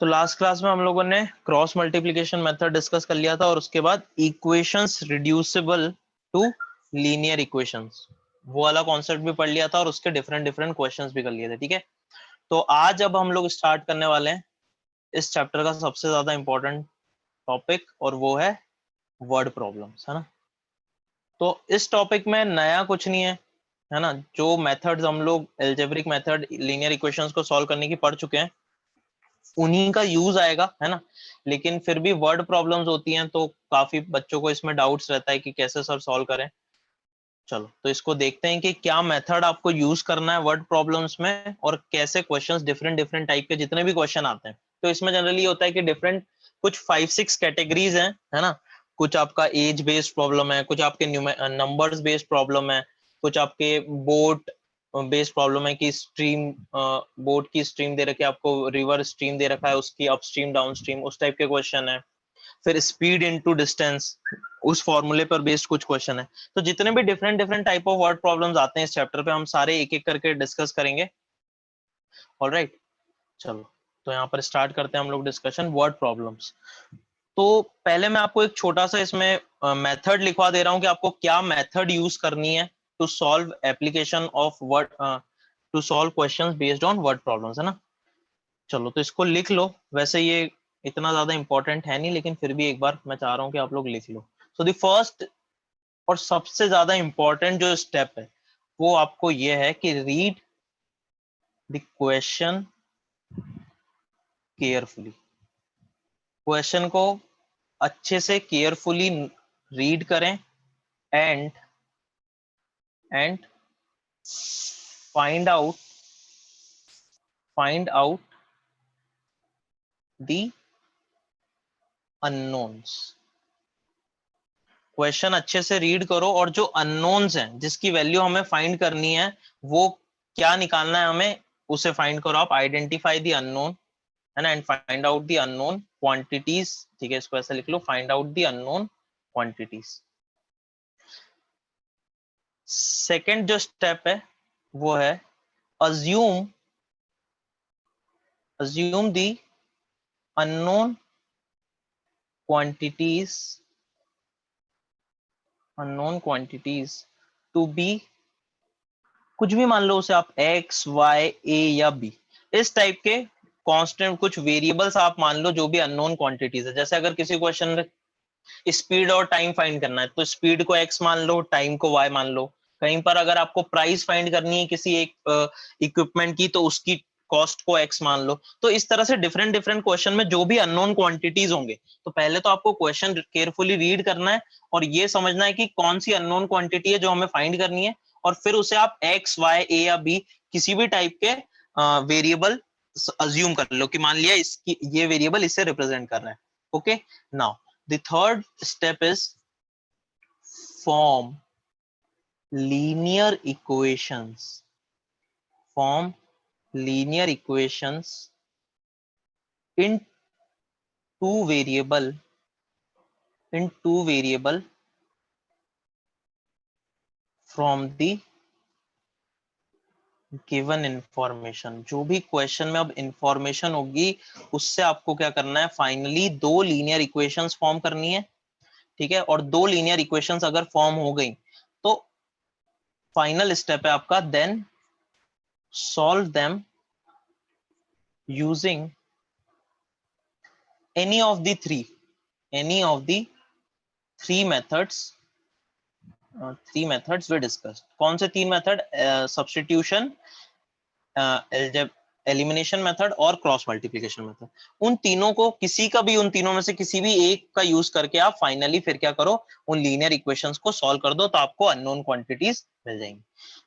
तो last class में हम लोगों ने क्रॉस मल्टीप्लिकेशन मेथड डिस्कस कर लिया था और उसके बाद equations reducible to linear equations वो वाला कॉन्सेप्ट भी पढ़ लिया था और उसके डिफरेंट डिफरेंट क्वेश्चंस भी कर लिए थे। ठीक है, तो आज अब हम लोग स्टार्ट करने वाले हैं इस चैप्टर का सबसे ज्यादा इंपॉर्टेंट टॉपिक, और वो है वर्ड प्रॉब्लम्स, है ना। तो इस टॉपिक में नया कुछ नहीं है ना। जो मेथड्स हम लोग एल्जेब्रिक मेथड लीनियर इक्वेशंस को सॉल्व करने की पढ़ चुके हैं उन्हीं का यूज आएगा, है ना। लेकिन फिर भी वर्ड प्रॉब्लम्स होती हैं तो काफी बच्चों को इसमें डाउट्स रहता है कि कैसे सर सॉल्व करें। चलो तो इसको देखते हैं कि क्या मेथड आपको यूज करना है वर्ड प्रॉब्लम्स में और कैसे क्वेश्चंस डिफरेंट डिफरेंट टाइप के जितने भी क्वेश्चन आते हैं। तो इसमें जनरली होता है कि डिफरेंट कुछ 5-6 कैटेगरीज हैं, है ना। कुछ आपका एज बेस्ड प्रॉब्लम है, कुछ आपके नंबर्स बेस्ड प्रॉब्लम है, कुछ आपके बोट बेस्ड प्रॉब्लम है कि स्ट्रीम बोट की स्ट्रीम दे रखी है आपको, रिवर स्ट्रीम दे रखा है, उसकी अपस्ट्रीम डाउन स्ट्रीम उस टाइप के क्वेश्चन है। फिर स्पीड इनटू डिस्टेंस उस फॉर्मूले पर बेस्ड कुछ क्वेश्चन है। तो जितने भी different different type of word problems आते हैं इस चैप्टर पे हम सारे एक एक करके डिस्कस करेंगे। ऑलराइट, चलो तो यहाँ पर स्टार्ट करते हैं हम लोग डिस्कशन वर्ड प्रॉब्लम्स। तो पहले मैं आपको एक छोटा सा इसमें मेथड लिखवा दे रहा हूँ कि आपको क्या मेथड यूज करनी है to solve application of word to solve questions based on word problems, है ना। चलो तो इसको लिख लो। वैसे ये इतना ज्यादा इंपॉर्टेंट है नहीं, लेकिन फिर भी एक बार मैं चाह रहा हूँ कि आप लोग लिख लो। सो द फर्स्ट और सबसे ज्यादा इंपॉर्टेंट जो स्टेप है वो आपको ये है कि read the question carefully. Question को अच्छे से केयरफुली रीड करें and and find out the unknowns. Question अच्छे से रीड करो और जो अननोन्स हैं जिसकी वैल्यू हमें फाइंड करनी है वो क्या निकालना है हमें, उसे फाइंड करो। आप आइडेंटिफाई द अननोन, है ना, and find out the unknown quantities. ठीक है, इसको ऐसे लिख लो, find out the unknown quantities. Second जो स्टेप है वो है assume the unknown quantities to be, कुछ भी मान लो उसे आप x y a या b, इस टाइप के कांस्टेंट कुछ वेरिएबल्स आप मान लो जो भी अननोन क्वांटिटीज है। जैसे अगर किसी क्वेश्चन में स्पीड और टाइम फाइंड करना है तो स्पीड को x मान लो, टाइम को y मान लो। कहीं पर अगर आपको प्राइस फाइंड करनी है किसी एक इक्विपमेंट की तो उसकी कॉस्ट को x मान लो। तो इस तरह से डिफरेंट डिफरेंट क्वेश्चन में जो भी अननोन क्वांटिटीज होंगे तो पहले तो आपको क्वेश्चन केयरफुली रीड करना है और ये समझना है कि कौन सी अननोन क्वांटिटी है जो हमें फाइंड करनी है, और फिर उसे आप x y a या b किसी भी टाइप के वेरिएबल अज्यूम कर लो कि मान लिया इसकी ये वेरिएबल इससे रिप्रेजेंट कर रहा है। Okay, now the third step is form linear equations. Form linear equations in two variable from the given information। जो भी क्वेश्चन में अब इंफॉर्मेशन होगी उससे आपको क्या करना है, फाइनली दो लीनियर इक्वेशंस फॉर्म करनी है। ठीक है, और दो लीनियर इक्वेशंस अगर फॉर्म हो गई तो फाइनल स्टेप है आपका then solve them using any of the three methods we discussed। कौन से तीन मेथड? सब्स्टिट्यूशन, एलिमिनेशन मेथड और क्रॉस मल्टीप्लिकेशन मेथड। उन तीनों को किसी का भी, उन तीनों में से किसी भी एक का यूज करके आप फाइनली फिर क्या करो, उन लीनियर इक्वेशंस को सॉल्व कर दो तो आपको अननोन क्वांटिटीज मिल जाएंगी।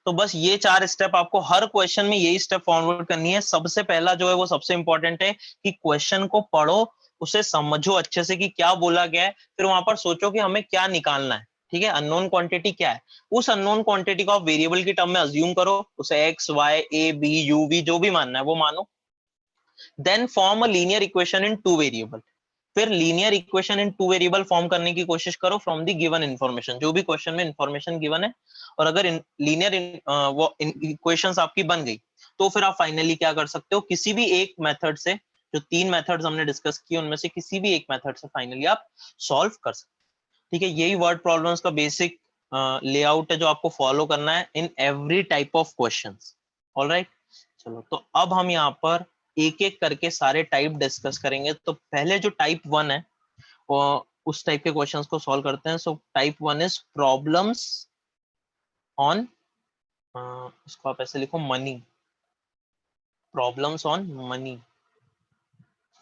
तो बस ये चार स्टेप आपको हर क्वेश्चन में यही स्टेप फॉरवर्ड करनी है। सबसे पहला जो है वो सबसे इंपॉर्टेंट है कि क्वेश्चन को पढ़ो, उसे समझो अच्छे से कि क्या बोला गया है, फिर वहां पर सोचो कि हमें क्या निकालना है। ठीक है, अननोन क्वांटिटी क्या है, उस अननोन क्वांटिटी को आप वेरिएबल की टर्म में अज्यूम करो, उसे x y a b u v जो भी मानना है वो मानो। Then form a linear equation in two variable. फिर linear equation in two variable form करने की कोशिश करो फ्रॉम द गिवन इंफॉर्मेशन, जो भी क्वेश्चन में इंफॉर्मेशन गिवन है। और अगर लीनियर वो इक्वेशंस आपकी बन गई तो फिर आप फाइनली क्या कर सकते हो, किसी भी एक मेथड से जो 3 मेथड्स हमने डिस्कस किए उनमें से किसी भी एक मेथड से फाइनली आप सॉल्व कर सकते। ठीक है, यही वर्ड प्रॉब्लम्स का बेसिक लेआउट है जो आपको फॉलो करना है in every type of questions. Alright, चलो तो अब हम यहाँ पर एक एक करके सारे टाइप डिस्कस करेंगे। तो पहले जो टाइप 1 है वो उस टाइप के क्वेश्चंस को सॉल्व करते हैं। So type 1 is problems on, इसको आप ऐसे लिखो मनी, प्रॉब्लम्स ऑन मनी।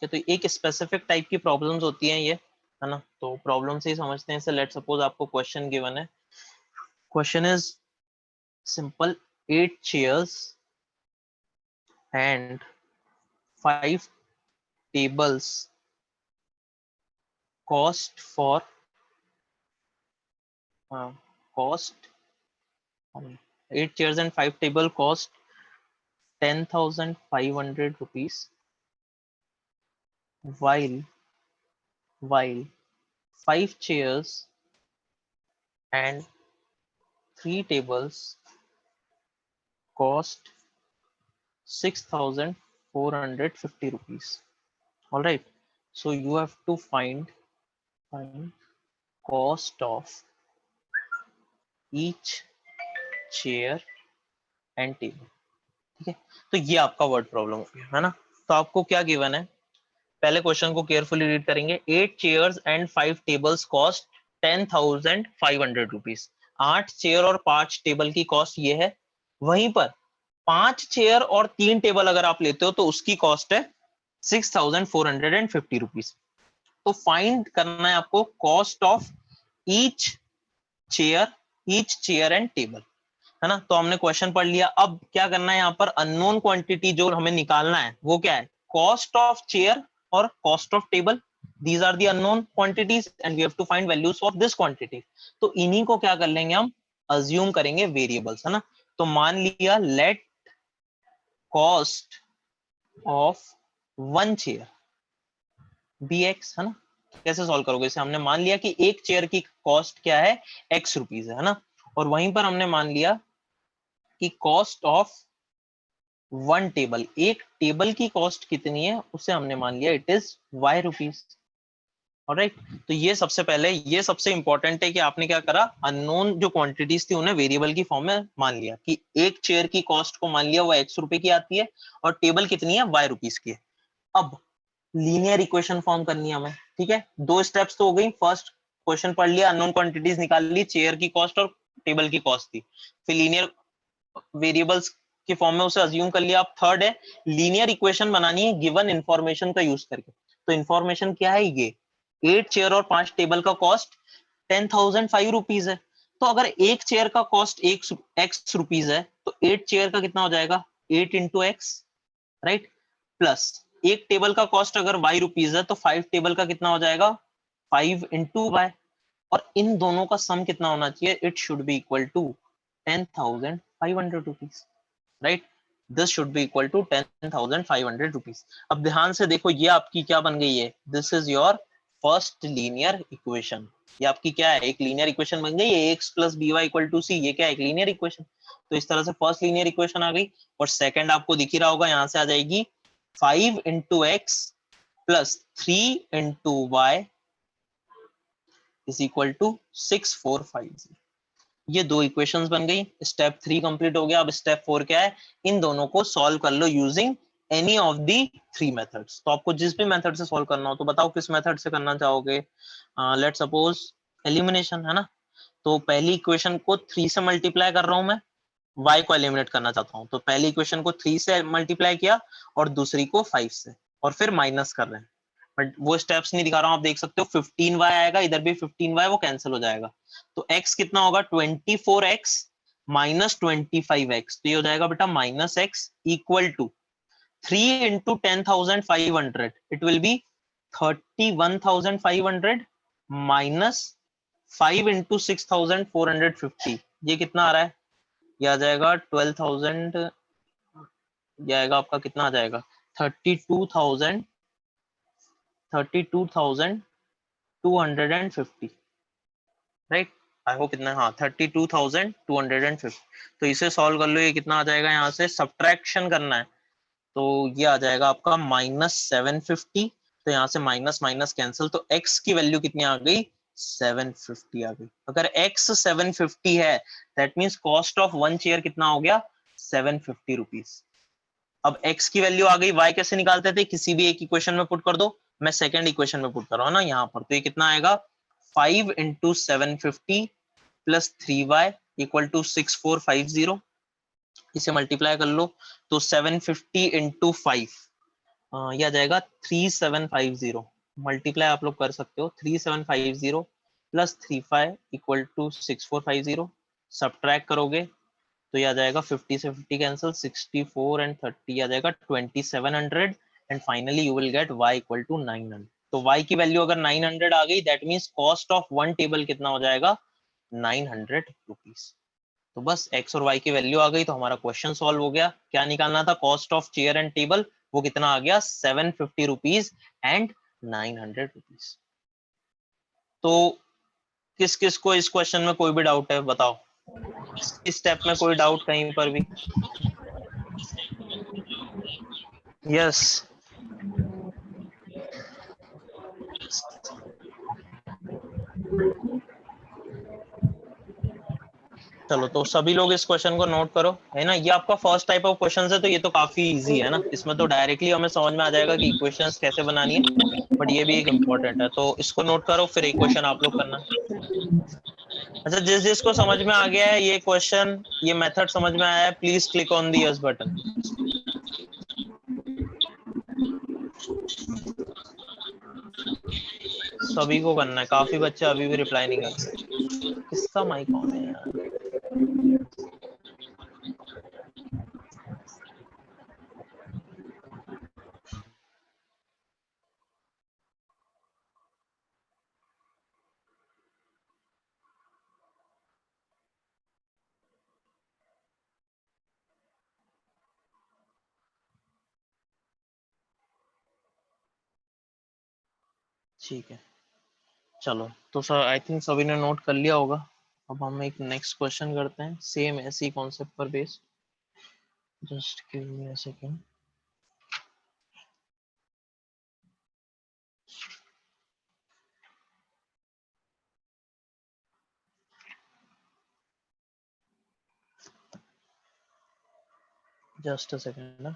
तो एक स्पेसिफिक टाइप की प्रॉब्लम्स होती हैं ये, है ना। तो प्रॉब्लम से ही समझते हैं। लेट सपोज आपको क्वेश्चन गिवन है, question is simple, 8 chairs and 5 tables cost for cost 8 chairs and 5 table cost 10,500 rupees, while 5 chairs and 3 tables cost 6,450 rupees. All right, so you have to find cost of each chair and table. ठीक है, तो ये आपका word problem हो गया, है ना। तो आपको क्या गिवन है, पहले क्वेश्चन को केयरफुली रीड करेंगे। 8 chairs and 5 tables cost 10,500 rupees. 8 chair और 5 टेबल की कॉस्ट ये है। वहीं पर 5 चेयर और 3 टेबल अगर आप लेते हो तो उसकी कॉस्ट है 6,450 रुपीज। तो फाइंड करना है आपको cost of each chair and table, है ना। तो हमने क्वेश्चन पढ़ लिया। अब क्या करना है, यहाँ पर अननोन क्वांटिटी जो हमें निकालना है वो क्या है, कॉस्ट ऑफ चेयर और cost of table. These are the unknown quantities and we have to find values of this quantity. तो इन्हीं को क्या कर लेंगे हम, अज्यूम करेंगे वेरिएबल्स, है ना। तो मान लिया let cost of 1 chair be x, है ना। कैसे सॉल्व करोगे इसे, हमने मान लिया कि एक चेयर की कॉस्ट क्या है, x रुपीज है ना। और वहीं पर हमने मान लिया कि कॉस्ट ऑफ 1 टेबल, एक टेबल की कॉस्ट कितनी है उसे हमने मान लिया it is y rupees. Alright, तो ये सबसे पहले, ये सबसे इंपॉर्टेंट है कि आपने क्या करा, अननोन जो क्वांटिटीज थी उन्हें वेरिएबल की फॉर्म में मान लिया कि एक चेयर की कॉस्ट को मान लिया वो x रुपए की आती है और टेबल कितनी है, y रुपीज की है। अब लीनियर इक्वेशन फॉर्म करनी है हमें। ठीक है, 2 स्टेप्स तो हो गई। फर्स्ट क्वेश्चन पढ़ लिया, अननोन क्वांटिटीज निकाल ली, चेयर की कॉस्ट और टेबल की कॉस्ट थी। फिर लीनियर वेरिएबल्स के फॉर्म में उसे अज्यूम कर लिया। अब थर्ड है, लीनियर इक्वेशन बनानी है गिवन इंफॉर्मेशन का यूज करके। तो इंफॉर्मेशन क्या है, ये 8 चेयर और 5 टेबल का कॉस्ट 10,005 रुपीज है। तो अगर एक चेयर का कॉस्ट एक्स रुपीज है तो 8 चेयर का कितना हो जाएगा, 8 इंटू एक्स, राइट। प्लस एक टेबल का कॉस्ट अगर y रुपीज है तो 5 टेबल का कितना हो जाएगा, 5 इंटू वाई। और इन दोनों का सम कितना होना चाहिए, it should be equal to 10,500 rupees, right. This should be equal to 10,500 rupees. अब ध्यान से देखो, ये आपकी क्या बन गई है, this is your first linear equation. ये आपकी क्या है, एक लीनियर इक्वेशन बन गई है, x plus B Y equal to C. ये क्या है, एक लीनियर इक्वेशन। तो इस तरह से फर्स्ट लीनियर इक्वेशन आ गई। और सेकंड आपको दिख ही रहा होगा, यहां से आ जाएगी 5 into x plus 3 into y is equal to 6,450। ये दो इक्वेशंस बन गई। स्टेप 3 कंप्लीट हो गया। अब स्टेप 4 क्या है, इन दोनों को सॉल्व कर लो using any of the 3 methods. तो आपको जिस भी मेथड से सॉल्व करना हो तो बताओ किस मेथड से करना चाहोगे। लेट सपोज एलिमिनेशन, है ना। तो पहली इक्वेशन को 3 से मल्टीप्लाई कर रहा हूं मैं, y को एलिमिनेट करना चाहता हूं। तो पहली इक्वेशन को 3 से मल्टीप्लाई किया और दूसरी को 5 से, और फिर माइनस कर रहे हैं। बट वो स्टेप्स नहीं दिखा रहा हूं, आप देख सकते हो 15y आएगा, इधर भी 15y, वो कैंसिल हो जाएगा। तो x कितना होगा, 24x माइनस 25x। तो ये हो जाएगा बेटा minus x equal to 3 into 10,500, it will be 31,500 minus 5 into 6,450। ये कितना आ रहा है, ये आ जाएगा 12,000। ये आएगा आपका, कितना आ जाएगा, 32,250, राइट। आई होप कितना, हाँ 32,250। तो इसे सॉल्व कर लो, ये कितना आ जाएगा, यहाँ से सब्ट्रैक्शन करना है। तो ये आ जाएगा आपका -750, तो यहाँ से माइनस माइनस कैंसिल, तो x की वैल्यू कितनी आ गई, 750 आ गई। अगर x 750 है that means cost of one chair कितना हो गया, 750 रुपीज। अब x की वैल्यू आ गई, y कैसे निकालते थे, किसी भी एक इक्वेशन में पुट कर दो, मैं सेकंड इक्वेशन में पुट कर रहा हूँ ना यहाँ पर, तो ये कितना आएगा 5 into 750 plus 3y equal to 6450, इसे मल्टीप्लाई कर लो, तो 750 इंटू 5 ये आ जाएगा 3750, मल्टीप्लाई आप लोग कर सकते हो, 3750 प्लस 35 इक्वल टू 6450, सब्ट्रैक्ट करोगे तो ये आ जाएगा 50 से 50 कैंसिल, 64 एंड 30 आ जाएगा 2700, and finally you will get y equal to 900। तो y की वैल्यू अगर 900 आ गई that means cost of one table कितना हो जाएगा, 900 रुपीज। तो बस x और y की वैल्यू आ गई तो हमारा क्वेश्चन सॉल्व हो गया। क्या निकालना था, cost of chair and table, वो कितना आ गया 750 रुपीज एंड 900 रुपीज। तो किस किस को इस क्वेश्चन में कोई भी डाउट है बताओ, इस स्टेप में कोई डाउट कहीं पर भी? यस चलो, तो सभी लोग इस क्वेश्चन को नोट करो, है ना। ये आपका फर्स्ट टाइप ऑफ क्वेश्चन है, तो ये तो काफी इजी है ना, इसमें तो डायरेक्टली हमें समझ में आ जाएगा कि इक्वेशंस कैसे बनानी है, बट ये भी एक इम्पोर्टेंट है, तो इसको नोट करो, फिर एक क्वेश्चन आप लोग करना। अच्छा, जिस जिसको समझ में आ गया है ये क्वेश्चन, ये मेथड समझ में आया है, please click on the yes button. सभी को करना है, काफी बच्चे अभी भी रिप्लाई नहीं कर रहे। किसका माइक ऑन है यार? ठीक है, चलो तो सर आई थिंक सभी ने नोट कर लिया होगा। अब हम एक नेक्स्ट क्वेश्चन करते हैं, सेम ऐसी कॉन्सेप्ट पर based. Just give me a second. Just a second.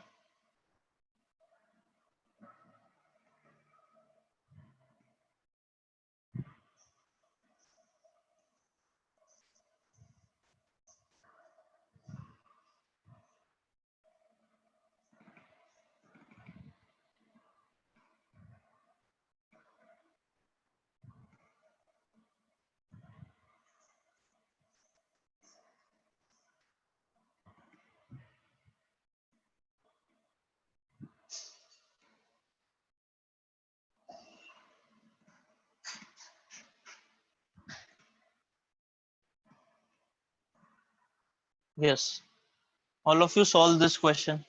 Yes, all of you solve this question.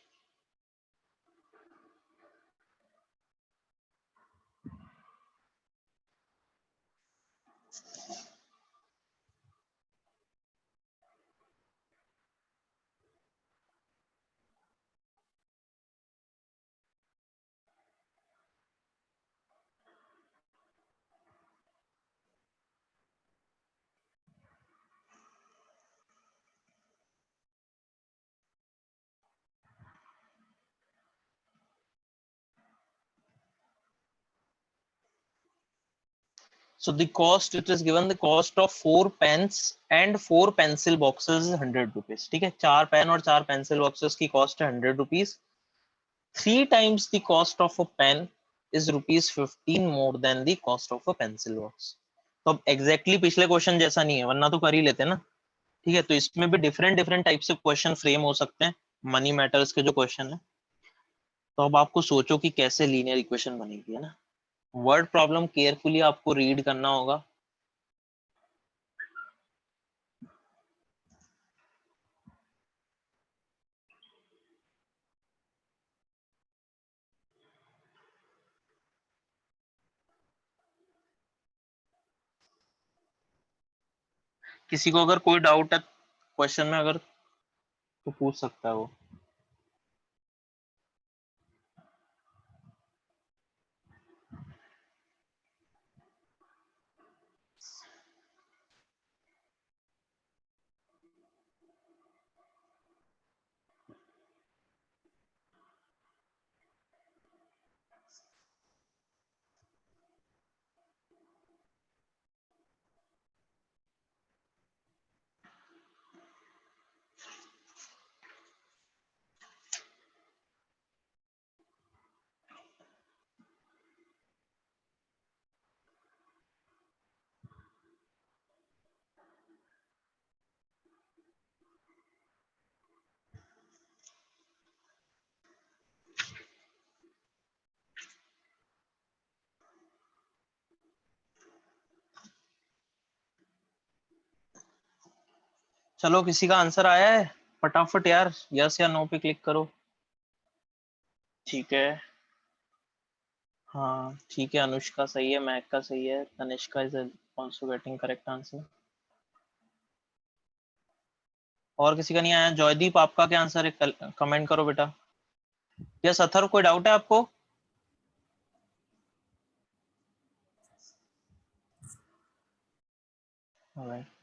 So the cost, it is given the cost of 4 pens and 4 pencil boxes is 100 rupees. ठीक है, 4 pen और 4 pencil boxes की cost है 100 rupees. 3 times the cost of a pen is rupees 15 more than the cost of a pencil box. तो अब exactly पिछले question जैसा नहीं है, वरना तो कर ही लेते ना। ठीक है, तो इसमें भी डिफरेंट डिफरेंट टाइप से क्वेश्चन फ्रेम हो सकते हैं, मनी मैटर्स के जो क्वेश्चन है। तो अब आपको सोचो कि कैसे लीनियर इक्वेशन बनेगी, है ना। वर्ड प्रॉब्लम केयरफुली आपको रीड करना होगा। किसी को अगर कोई डाउट है क्वेश्चन में अगर, तो पूछ सकता है वो। चलो किसी का आंसर आया है फटाफट यार, यस या नो पे क्लिक करो। ठीक है, हाँ ठीक है, अनुष्का सही है, मैक का सही है, Tanishka is also getting correct answer. और किसी का नहीं आया? जॉयदीप आपका क्या आंसर है? कमेंट करो बेटा। यस अथर्व, कोई डाउट है आपको?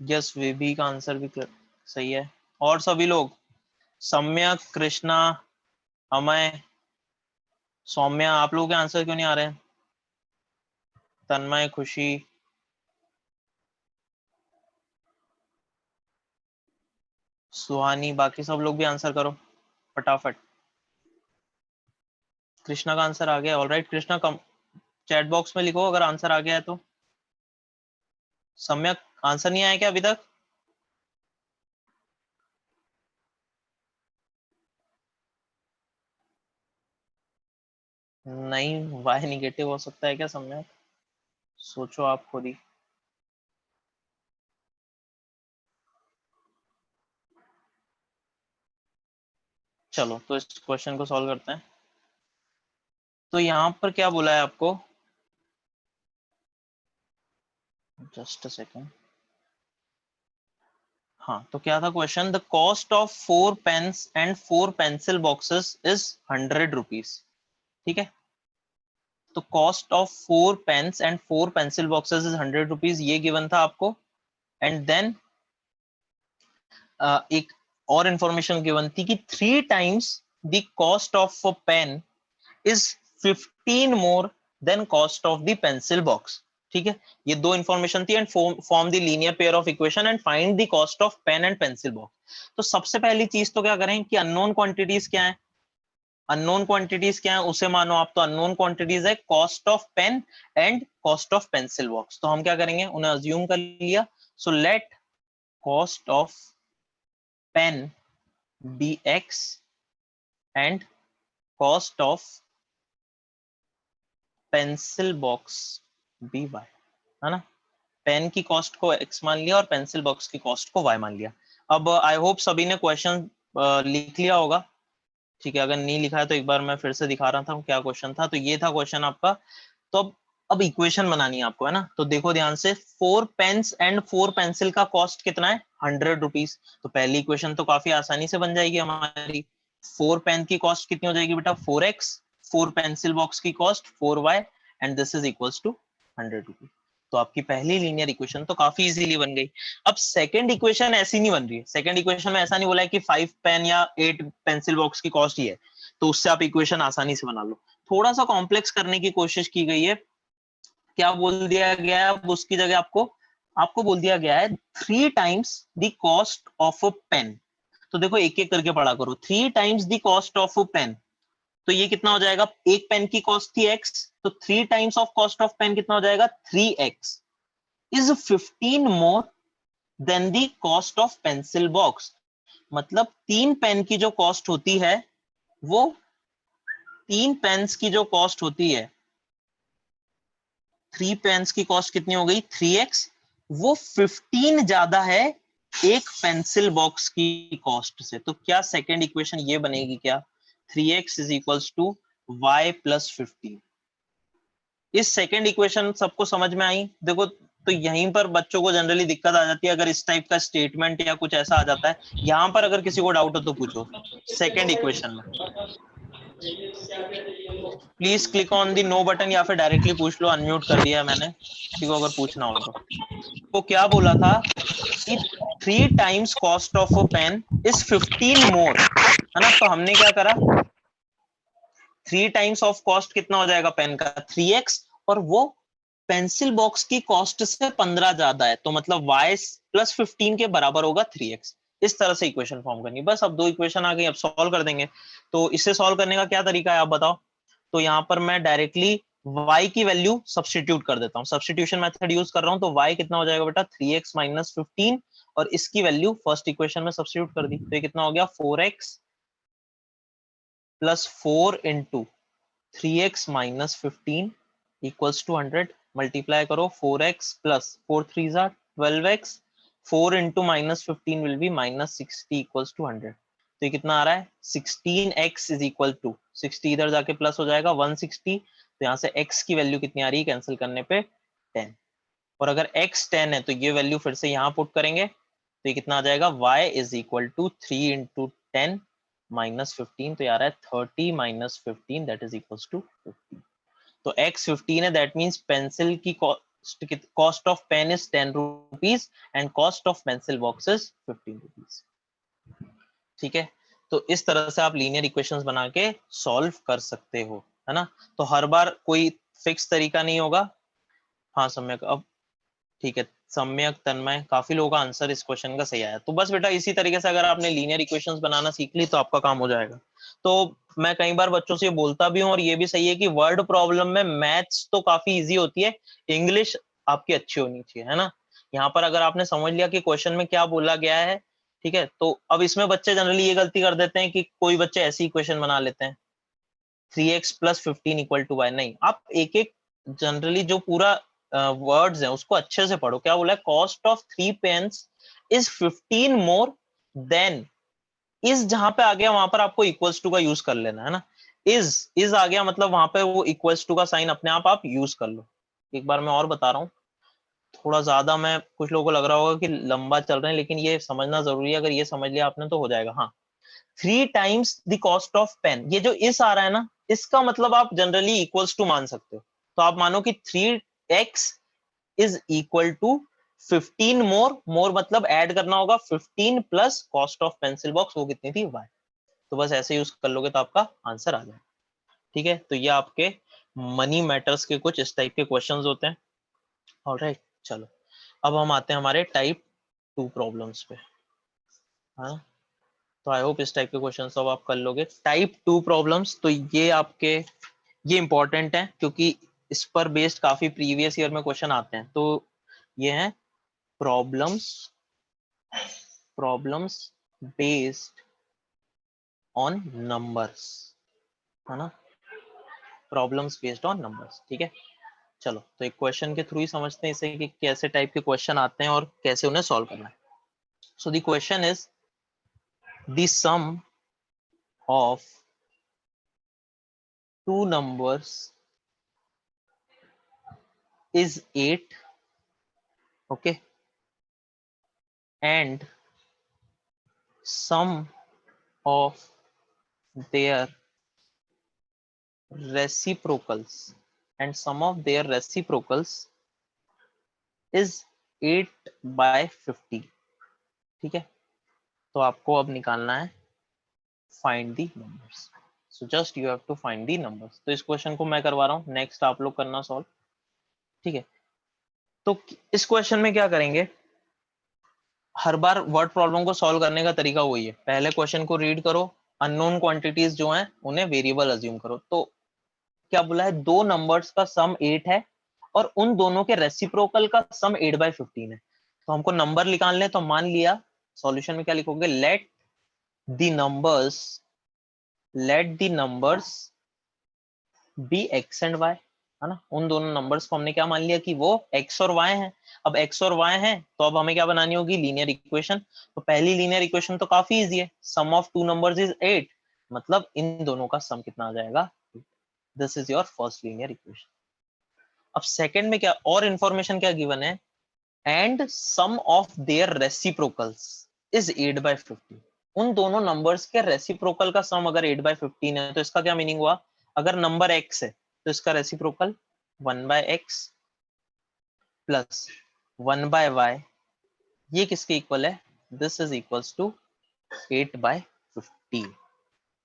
यस वेबी का आंसर भी सही है। और सभी लोग, सम्यक, कृष्णा, अमय, सौम्या, आप लोगों के आंसर क्यों नहीं आ रहे हैं? तन्मय, खुशी, सुहानी, बाकी सब लोग भी आंसर करो फटाफट। कृष्णा का आंसर आ गया, ऑलराइट कृष्णा, कम चैट बॉक्स में लिखो अगर आंसर आ गया है तो। सम्यक आंसर नहीं आया क्या अभी तक? नहीं, वाई निगेटिव हो सकता है क्या सम्यक? सोचो आप खुद ही। चलो तो इस क्वेश्चन को सॉल्व करते हैं। तो यहाँ पर क्या बोला है आपको? Just a second. हाँ तो क्या था question? The cost of 4 pens and 4 pencil boxes is 100 rupees. ठीक है, तो cost of 4 pens and 4 pencil boxes is 100 rupees, ये गिवन था आपको। एंड देन एक और इंफॉर्मेशन गिवन थी कि 3 times the cost of a pen is 15 more than cost of the pencil box। ठीक है, ये दो इंफॉर्मेशन थी। And form the linear pair of equation and find the cost of pen and pencil box. तो सबसे पहली चीज तो क्या करें कि अननोन क्वांटिटीज क्या है, अननोन क्वांटिटीज क्या है उसे मानो आप। तो अननोन क्वांटिटीज है cost of pen and cost of pencil box. तो हम क्या करेंगे, उन्हें अज्यूम कर लिया। So let cost of pen be x and cost of pencil box be y, है ना। पेन की कॉस्ट को x मान लिया और पेंसिल बॉक्स की कॉस्ट को y मान लिया। अब आई होप सभी ने क्वेश्चन लिख लिया होगा। ठीक है, अगर नहीं लिखा है तो एक बार मैं फिर से दिखा रहा था क्या क्वेश्चन था। तो ये था क्वेश्चन आपका। तो अब इक्वेशन बनानी है आपको, है ना। तो देखो ध्यान से, 4 पेन्स एंड 4 पेंसिल का कॉस्ट कितना है? 100 रुपीज। तो पहली इक्वेशन तो काफी आसानी से बन जाएगी हमारी। 4 पेन की कॉस्ट कितनी हो जाएगी बेटा? 4x। 4 पेंसिल बॉक्स की cost 4y and this is equals to 100 rupees. तो आपकी पहली लीनियर इक्वेशन तो काफी इजीली बन गई। अब सेकंड इक्वेशन ऐसी नहीं बन रही है। सेकंड इक्वेशन में ऐसा नहीं बोला है कि 5 पेन या 8 पेंसिल बॉक्स की कॉस्ट ही है, तो उससे आप इक्वेशन आसानी से बना लो। थोड़ा सा कॉम्प्लेक्स करने की कोशिश की गई है। क्या बोल दिया गया है? उसकी जगह आपको आपको बोल दिया गया है 3 times the cost of a pen. तो देखो एक एक करके पढ़ा करो। 3 times the cost of a pen, तो ये कितना हो जाएगा? एक पेन की कॉस्ट थी x, तो 3 times of cost of pen कितना हो जाएगा? 3x is 15 more than the cost of pencil box. मतलब 3 पेन की जो कॉस्ट होती है, वो 3 पेन्स की जो कॉस्ट होती है, 3 पेन्स की कॉस्ट कितनी हो गई? 3x, वो 15 ज्यादा है एक पेंसिल बॉक्स की कॉस्ट से। तो क्या सेकेंड इक्वेशन ये बनेगी क्या? 3x is equals to y plus 15। इस सेकेंड इक्वेशन सबको समझ में आई? देखो तो यहीं पर बच्चों को जनरली दिक्कत आ जाती है अगर इस टाइप का स्टेटमेंट या कुछ ऐसा आ जाता है। यहां पर अगर किसी को डाउट हो तो पूछो। सेकेंड इक्वेशन में please click on the no button या फिर डायरेक्टली पूछ लो, अनम्यूट कर दिया है मैंने किसी को अगर पूछना हो तो क्या बोला था कि 3 times cost of a pen is 15 more, है ना। तो हमने क्या करा, 3 times ऑफ कॉस्ट कितना हो जाएगा पेन का? 3x, और वो पेंसिल बॉक्स की कॉस्ट से 15 ज्यादा है, तो मतलब y प्लस 15 के बराबर होगा 3x। इस तरह से इक्वेशन फॉर्म करनी। बस अब दो इक्वेशन आ गई, अब सॉल्व कर देंगे। तो इसे सॉल्व करने का क्या तरीका है आप बताओ? तो यहाँ पर मैं डायरेक्टली y की वैल्यू सब्सटीट्यूट कर देता हूँ, सब्सटीट्यूशन मेथड यूज कर रहा हूँ। तो y कितना हो जाएगा बेटा? 3x माइनस 15, और इसकी वैल्यू फर्स्ट इक्वेशन में सब्सटीट्यूट कर दी, तो ये कितना हो गया? 4x plus 4 into 3x minus 15 equals to 100। Multiply करो, 4x plus 4 3 12x 4 into -15 will be -60 equals to 100। तो ये कितना आ रहा है 16x इज इक्वल टू 60 इधर जाके प्लस हो जाएगा 160। तो यहाँ से x की वैल्यू कितनी आ रही है कैंसिल करने पे 10। और अगर x 10 है तो ये वैल्यू फिर से यहाँ पुट करेंगे तो ये कितना आ जाएगा y is equal to 3 into 10 -15। तो ये आ रहा है 30 -15 दैट इज इक्वल्स टू 50। तो x 15 है दैट मीन्स पेंसिल की cost of pen is 10 rupees and cost of pencil box is 15 rupees. ठीक है, तो इस तरह से आप लीनियर इक्वेशंस बना के सॉल्व कर सकते हो, है ना। तो हर बार कोई फिक्स तरीका नहीं होगा। हाँ सम्यक, अब ठीक है, सम्यक तन्मय, काफी लोगों का आंसर इस क्वेश्चन का सही आया। तो बस बेटा इसी तरीके से अगर आपने लीनियर इक्वेशंस बनाना सीख ली तो आपका काम हो जाएगा। तो मैं कई बार बच्चों से बोलता भी हूँ और ये भी सही है कि वर्ड प्रॉब्लम में मैथ्स तो काफी इजी होती है, इंग्लिश आपकी अच्छी होनी चाहिए, है ना। यहाँ पर अगर आपने समझ लिया कि क्वेश्चन में क्या बोला गया है, ठीक है, तो अब इसमें बच्चे जनरली ये गलती कर देते हैं कि कोई बच्चे ऐसी इक्वेशन बना लेते हैं 3x + 15 इक्वल टू y। नहीं, आप एक एक जनरली जो पूरा वर्ड्स हैं उसको अच्छे से पढ़ो। क्या बोला है, cost of 3 pens is 15 more than. Is जहां पे आ गया वहां पर आपको इक्वल्स टू का यूज कर लेना है ना। इज आ गया मतलब वहां पे वो इक्वल्स टू का साइन अपने आप यूज कर लो। एक बार मैं और बता रहा हूँ, थोड़ा ज्यादा मैं, कुछ लोगों को लग रहा होगा कि लंबा चल रहे हैं, लेकिन ये समझना जरूरी है। अगर ये समझ लिया आपने तो हो जाएगा। हाँ, 3 times the cost of pen, ये जो इस आ रहा है ना, इसका मतलब आप जनरली इक्वल्स टू मान सकते हो। तो आप मानो कि 3x इज इक्वल टू 15 मोर मतलब ऐड करना होगा 15 plus cost of pencil box, वो कितनी थी y। तो बस ऐसे यूज कर लोगे तो आपका आंसर आ जाएगा। ठीक है, तो ये आपके मनी मैटर्स के कुछ इस टाइप के क्वेश्चंस होते हैं। ऑलराइट, चलो अब हम आते हैं हमारे टाइप 2 प्रॉब्लम्स पे। हाँ, तो आई होप इस टाइप के क्वेश्चन सब आप कर लोगे। टाइप 2 प्रॉब्लम्स, तो ये आपके ये इंपॉर्टेंट है क्योंकि इस पर बेस्ड काफी प्रीवियस ईयर में क्वेश्चन आते हैं। तो ये है problems problems based on numbers, है ना, प्रॉब्लम्स बेस्ड ऑन नंबर्स। ठीक है, चलो तो एक क्वेश्चन के थ्रू ही समझते हैं इसे कि कैसे टाइप के क्वेश्चन आते हैं और कैसे उन्हें सॉल्व करना है। So the question is the sum of two numbers is 8, okay, and sum of their reciprocals is 8/50। ठीक है, तो आपको अब निकालना है find the numbers. So just you have to find the numbers. तो इस क्वेश्चन को मैं करवा रहा हूँ, नेक्स्ट आप लोग करना सॉल्व। ठीक है, तो इस क्वेश्चन में क्या करेंगे, हर बार वर्ड प्रॉब्लम को सॉल्व करने का तरीका वही है, पहले क्वेश्चन को रीड करो, अननोन क्वांटिटीज जो हैं उन्हें वेरिएबल अज्यूम करो। तो क्या बोला है, दो नंबर्स का सम 8 है और उन दोनों के रेसिप्रोकल का सम 8/15 है। तो हमको नंबर निकालने, तो मान लिया सॉल्यूशन में क्या लिखोगे, let the numbers be x and y, है ना। उन दोनों नंबर्स को हमने क्या मान लिया कि वो x और y हैं। अब x और y हैं तो अब हमें क्या बनानी होगी, लीनियर इक्वेशन। तो पहली लीनियर इक्वेशन तो काफी इजी है, sum of two numbers is 8, मतलब इन दोनों का सम कितना आ जाएगा, this is your first linear equation. अब सेकंड में क्या और इंफॉर्मेशन क्या गिवन है, and sum of their reciprocals is 8/50। उन दोनों नंबर्स के रेसिप्रोकल का सम अगर 8/15 है तो इसका क्या मीनिंग हुआ, अगर नंबर x है तो इसका रेसिप्रोकल 1/x प्लस 1/y, ये किसके इक्वल है, दिस इज इक्वल्स टू 8/15।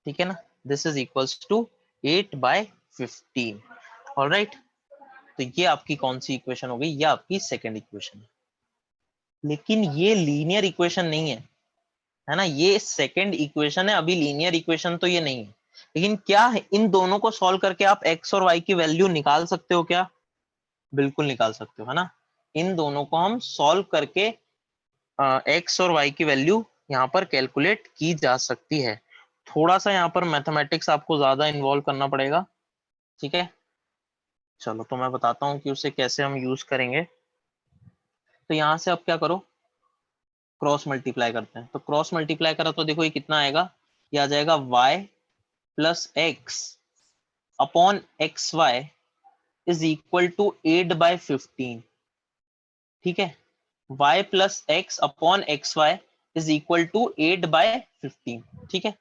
ठीक है ना, this is equals to 8/15। Alright, तो ये आपकी कौन सी इक्वेशन हो गई, ये आपकी सेकंड इक्वेशन है। लेकिन ये लीनियर इक्वेशन नहीं है ना, ये सेकंड इक्वेशन है, अभी लीनियर इक्वेशन तो ये नहीं है। लेकिन क्या है, इन दोनों को सॉल्व करके आप x और y की वैल्यू निकाल सकते हो क्या, बिल्कुल निकाल सकते हो, है ना। इन दोनों को हम सॉल्व करके x और y की वैल्यू यहाँ पर कैलकुलेट की जा सकती है। थोड़ा सा यहाँ पर मैथमेटिक्स आपको ज्यादा इन्वॉल्व करना पड़ेगा। ठीक है, चलो तो मैं बताता हूँ कि उसे कैसे हम यूज करेंगे। तो यहाँ से आप क्या करो, क्रॉस मल्टीप्लाई करते हैं, तो क्रॉस मल्टीप्लाई करा तो देखो ये कितना आएगा, ये आ जाएगा y plus x upon x y is equal to 8/15। ठीक है, y plus x upon x y is equal to 8/15। ठीक है,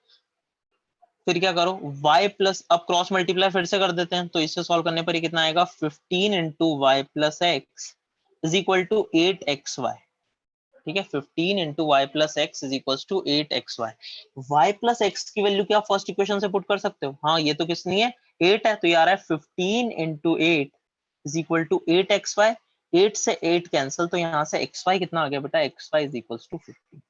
फिर क्या करो, y प्लस, अब क्रॉस मल्टीप्लाई फिर से कर देते हैं, तो इसे सॉल्व करने पर ये कितना आएगा, 15 into y plus x is equal to 8xy। ठीक है, 15 into y plus x is equal to 8xy। Y plus x की वैल्यू क्या फर्स्ट इक्वेशन से पुट कर सकते हो, हाँ ये तो किसनी है, 8 है, तो ये आ रहा है 15 into 8 is equal to 8xy। 8 से 8 कैंसिल, तो यहाँ से xy कितना आ गया बेटा, xy इज इक्वल टू 15।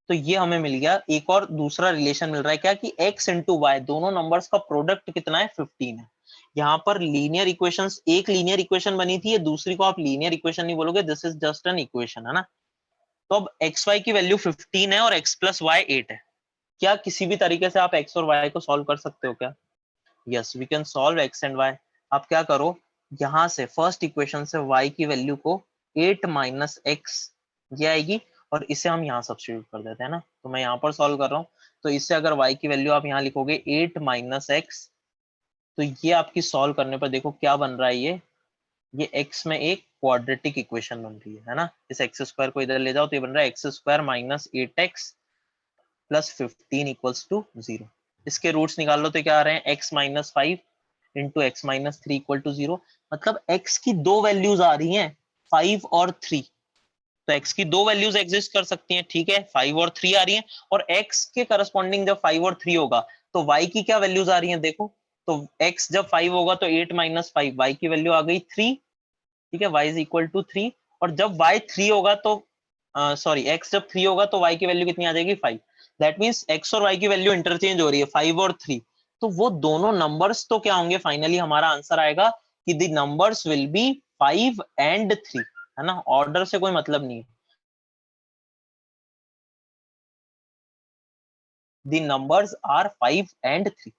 तो ये हमें मिल गया, एक और दूसरा रिलेशन मिल रहा है क्या, कि x इंटू वाई दोनों नंबर्स का प्रोडक्ट कितना है, 15 है। यहाँ पर लीनियर इक्वेशंस, एक लीनियर इक्वेशन बनी थी, ये दूसरी को आप लीनियर इक्वेशन नहीं बोलोगे, this is just an equation, है ना। तो अब एक्स वाई की वैल्यू 15 है और x प्लस वाई 8 है। क्या किसी भी तरीके से आप x और y को सॉल्व कर सकते हो क्या, yes we can solve x and y। आप क्या करो, यहाँ से फर्स्ट इक्वेशन से y की वैल्यू को 8 माइनस एक्स ये आएगी, और इसे हम यहाँ सब्स्टिट्यूट कर देते हैं ना, तो मैं यहाँ पर सॉल्व कर रहा हूँ। तो इससे अगर y की वैल्यू आप यहाँ लिखोगे 8 माइनस एक्स, तो ये आपकी सॉल्व करने पर देखो क्या बन रहा है, ये x में एक क्वाड्रेटिक इक्वेशन बन रही है ना। इस एक्स स्क्वायर को इधर ले जाओ, तो ये बन रहा है x square minus 8x plus 15 equals to 0। इसके रूट्स निकाल लो, तो क्या आ रहे हैं, x minus 5 into x minus 3 equal to 0। मतलब x की दो वैल्यूज आ रही हैं, 5 और 3। तो x की दो वैल्यूज एग्जिस्ट कर सकती हैं, ठीक है, 5 और 3 आ रही हैं, और x के करस्पॉन्डिंग जब 5 और 3 होगा तो y की क्या वैल्यूज आ रही हैं, देखो। तो x जब 5 होगा तो 8 माइनस 5, y की वैल्यू आ गई 3। ठीक है, y इज इक्वल टू 3। और जब y 3 होगा तो सॉरी x जब 3 होगा तो y की वैल्यू कितनी आ जाएगी, 5। दैट मीन्स x और y की वैल्यू इंटरचेंज हो रही है, 5 और 3। तो वो दोनों नंबर्स तो क्या होंगे, फाइनली हमारा आंसर आएगा कि the numbers will be 5 and 3, है ना, ऑर्डर से कोई मतलब नहीं है। The numbers are 5 and 3।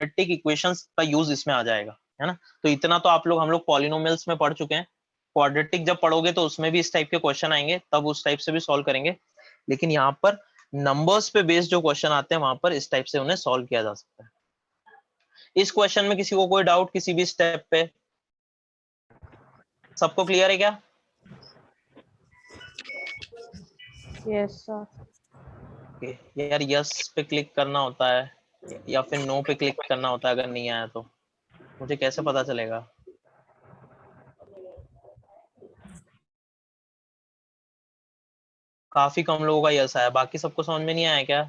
Quadratic equations का यूज इसमें आ जाएगा, है ना। तो इतना तो आप लोग, हम लोग पॉलिनोमियल्स में पढ़ चुके हैं। क्वाड्रेटिक जब पढ़ोगे तो उसमें भी इस टाइप के क्वेश्चन आएंगे, तब उस टाइप से भी सॉल्व करेंगे। लेकिन यहाँ पर नंबर्स पे बेस्ड जो क्वेश्चन आते हैं, वहां पर इस टाइप से उन्हें सॉल्व किया जा सकता है। इस क्वेश्चन में किसी को कोई डाउट किसी भी स्टेप पे, सबको क्लियर है क्या? Yes sir. Okay. यार यस पे क्लिक करना होता है या फिर नो पे क्लिक करना होता है, अगर नहीं आया तो मुझे कैसे पता चलेगा? काफी कम लोगों का यस आया, बाकी सबको समझ में नहीं आया क्या?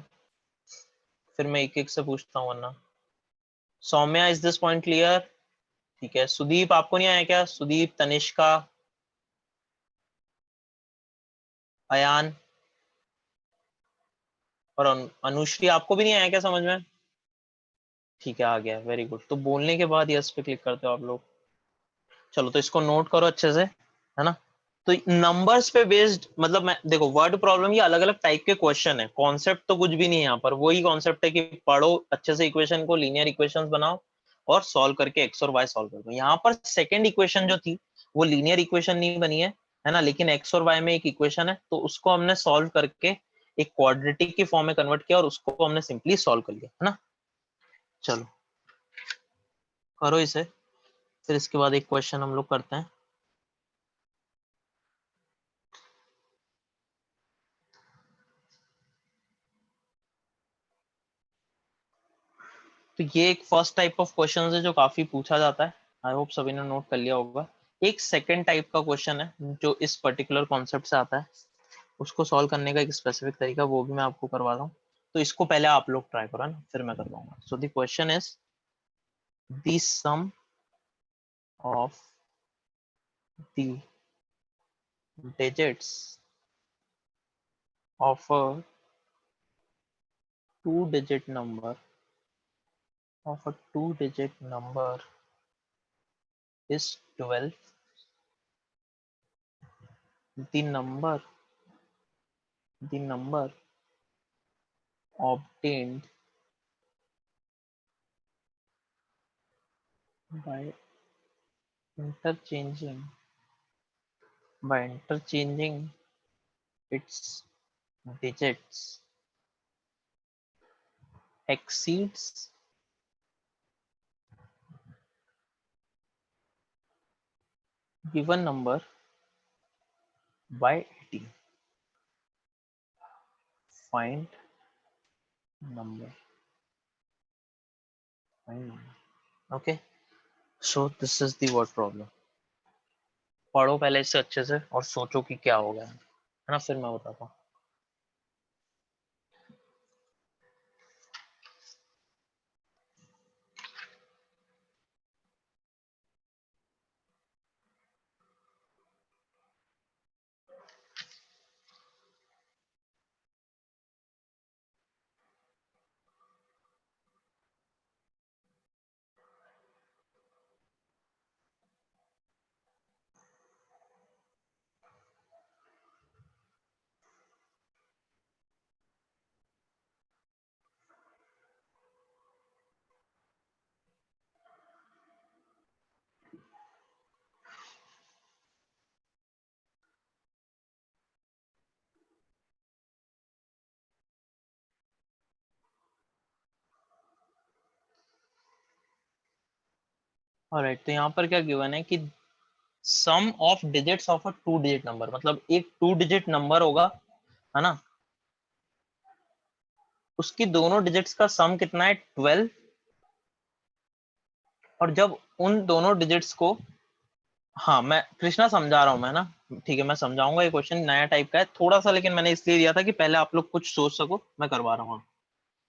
फिर मैं एक एक से पूछता हूँ वरना। Saumya, is this point clear? ठीक है, सुदीप आपको नहीं आया क्या, सुदीप, तनिष्का, अयान और अनुश्री, आपको भी नहीं आया क्या समझ में? ठीक है, आ गया, वेरी गुड। तो बोलने के बाद यस पे क्लिक करते हो आप लोग। चलो तो इसको नोट करो अच्छे से, है ना। तो नंबर्स पे बेस्ड, मतलब मैं देखो वर्ड प्रॉब्लम, ये अलग अलग टाइप के क्वेश्चन है, कॉन्सेप्ट तो कुछ भी नहीं है यहाँ पर, वही कॉन्सेप्ट है कि पढ़ो अच्छे से इक्वेशन को, लीनियर इक्वेशंस बनाओ और सॉल्व करके एक्स और वाई सॉल्व कर दो। यहाँ पर सेकंड इक्वेशन जो थी वो लीनियर इक्वेशन नहीं बनी है ना, लेकिन एक्स और वाई में एक इक्वेशन है, तो उसको हमने सॉल्व करके एक क्वाड्रेटिक की फॉर्म में कन्वर्ट किया और उसको हमने सिंपली सॉल्व कर लिया, है ना। चलो करो इसे, फिर इसके बाद एक क्वेश्चन हम लोग करते हैं। तो ये एक फर्स्ट टाइप ऑफ क्वेश्चन है जो काफी पूछा जाता है, आई होप सभी ने नोट कर लिया होगा। एक सेकंड टाइप का क्वेश्चन है जो इस पर्टिकुलर कॉन्सेप्ट से आता है, उसको सॉल्व करने का एक स्पेसिफिक तरीका, वो भी मैं आपको करवा रहा हूँ। तो इसको पहले आप लोग ट्राई करो ना, फिर मैं करवाऊंगा। So the question is the sum of the digits of a two-digit number is 12. The number obtained by interchanging by interchanging its digits exceeds given number by 18. Find number. Okay, so this is the word problem. पढ़ो पहले इससे अच्छे से और सोचो कि क्या हो गया है ना, फिर मैं बताता हूँ. ऑलराइट, तो यहाँ पर क्या गिवन है कि sum of digits of a 2 digit number, मतलब एक 2 डिजिट नंबर होगा, है ना, उसकी दोनों डिजिट्स का सम कितना है 12, और जब उन दोनों डिजिट्स को, हाँ मैं कृष्णा समझा रहा हूँ मैं ना, ठीक है मैं समझाऊंगा. ये क्वेश्चन नया टाइप का है थोड़ा सा, लेकिन मैंने इसलिए दिया था कि पहले आप लोग कुछ सोच सको, मैं करवा रहा हूँ.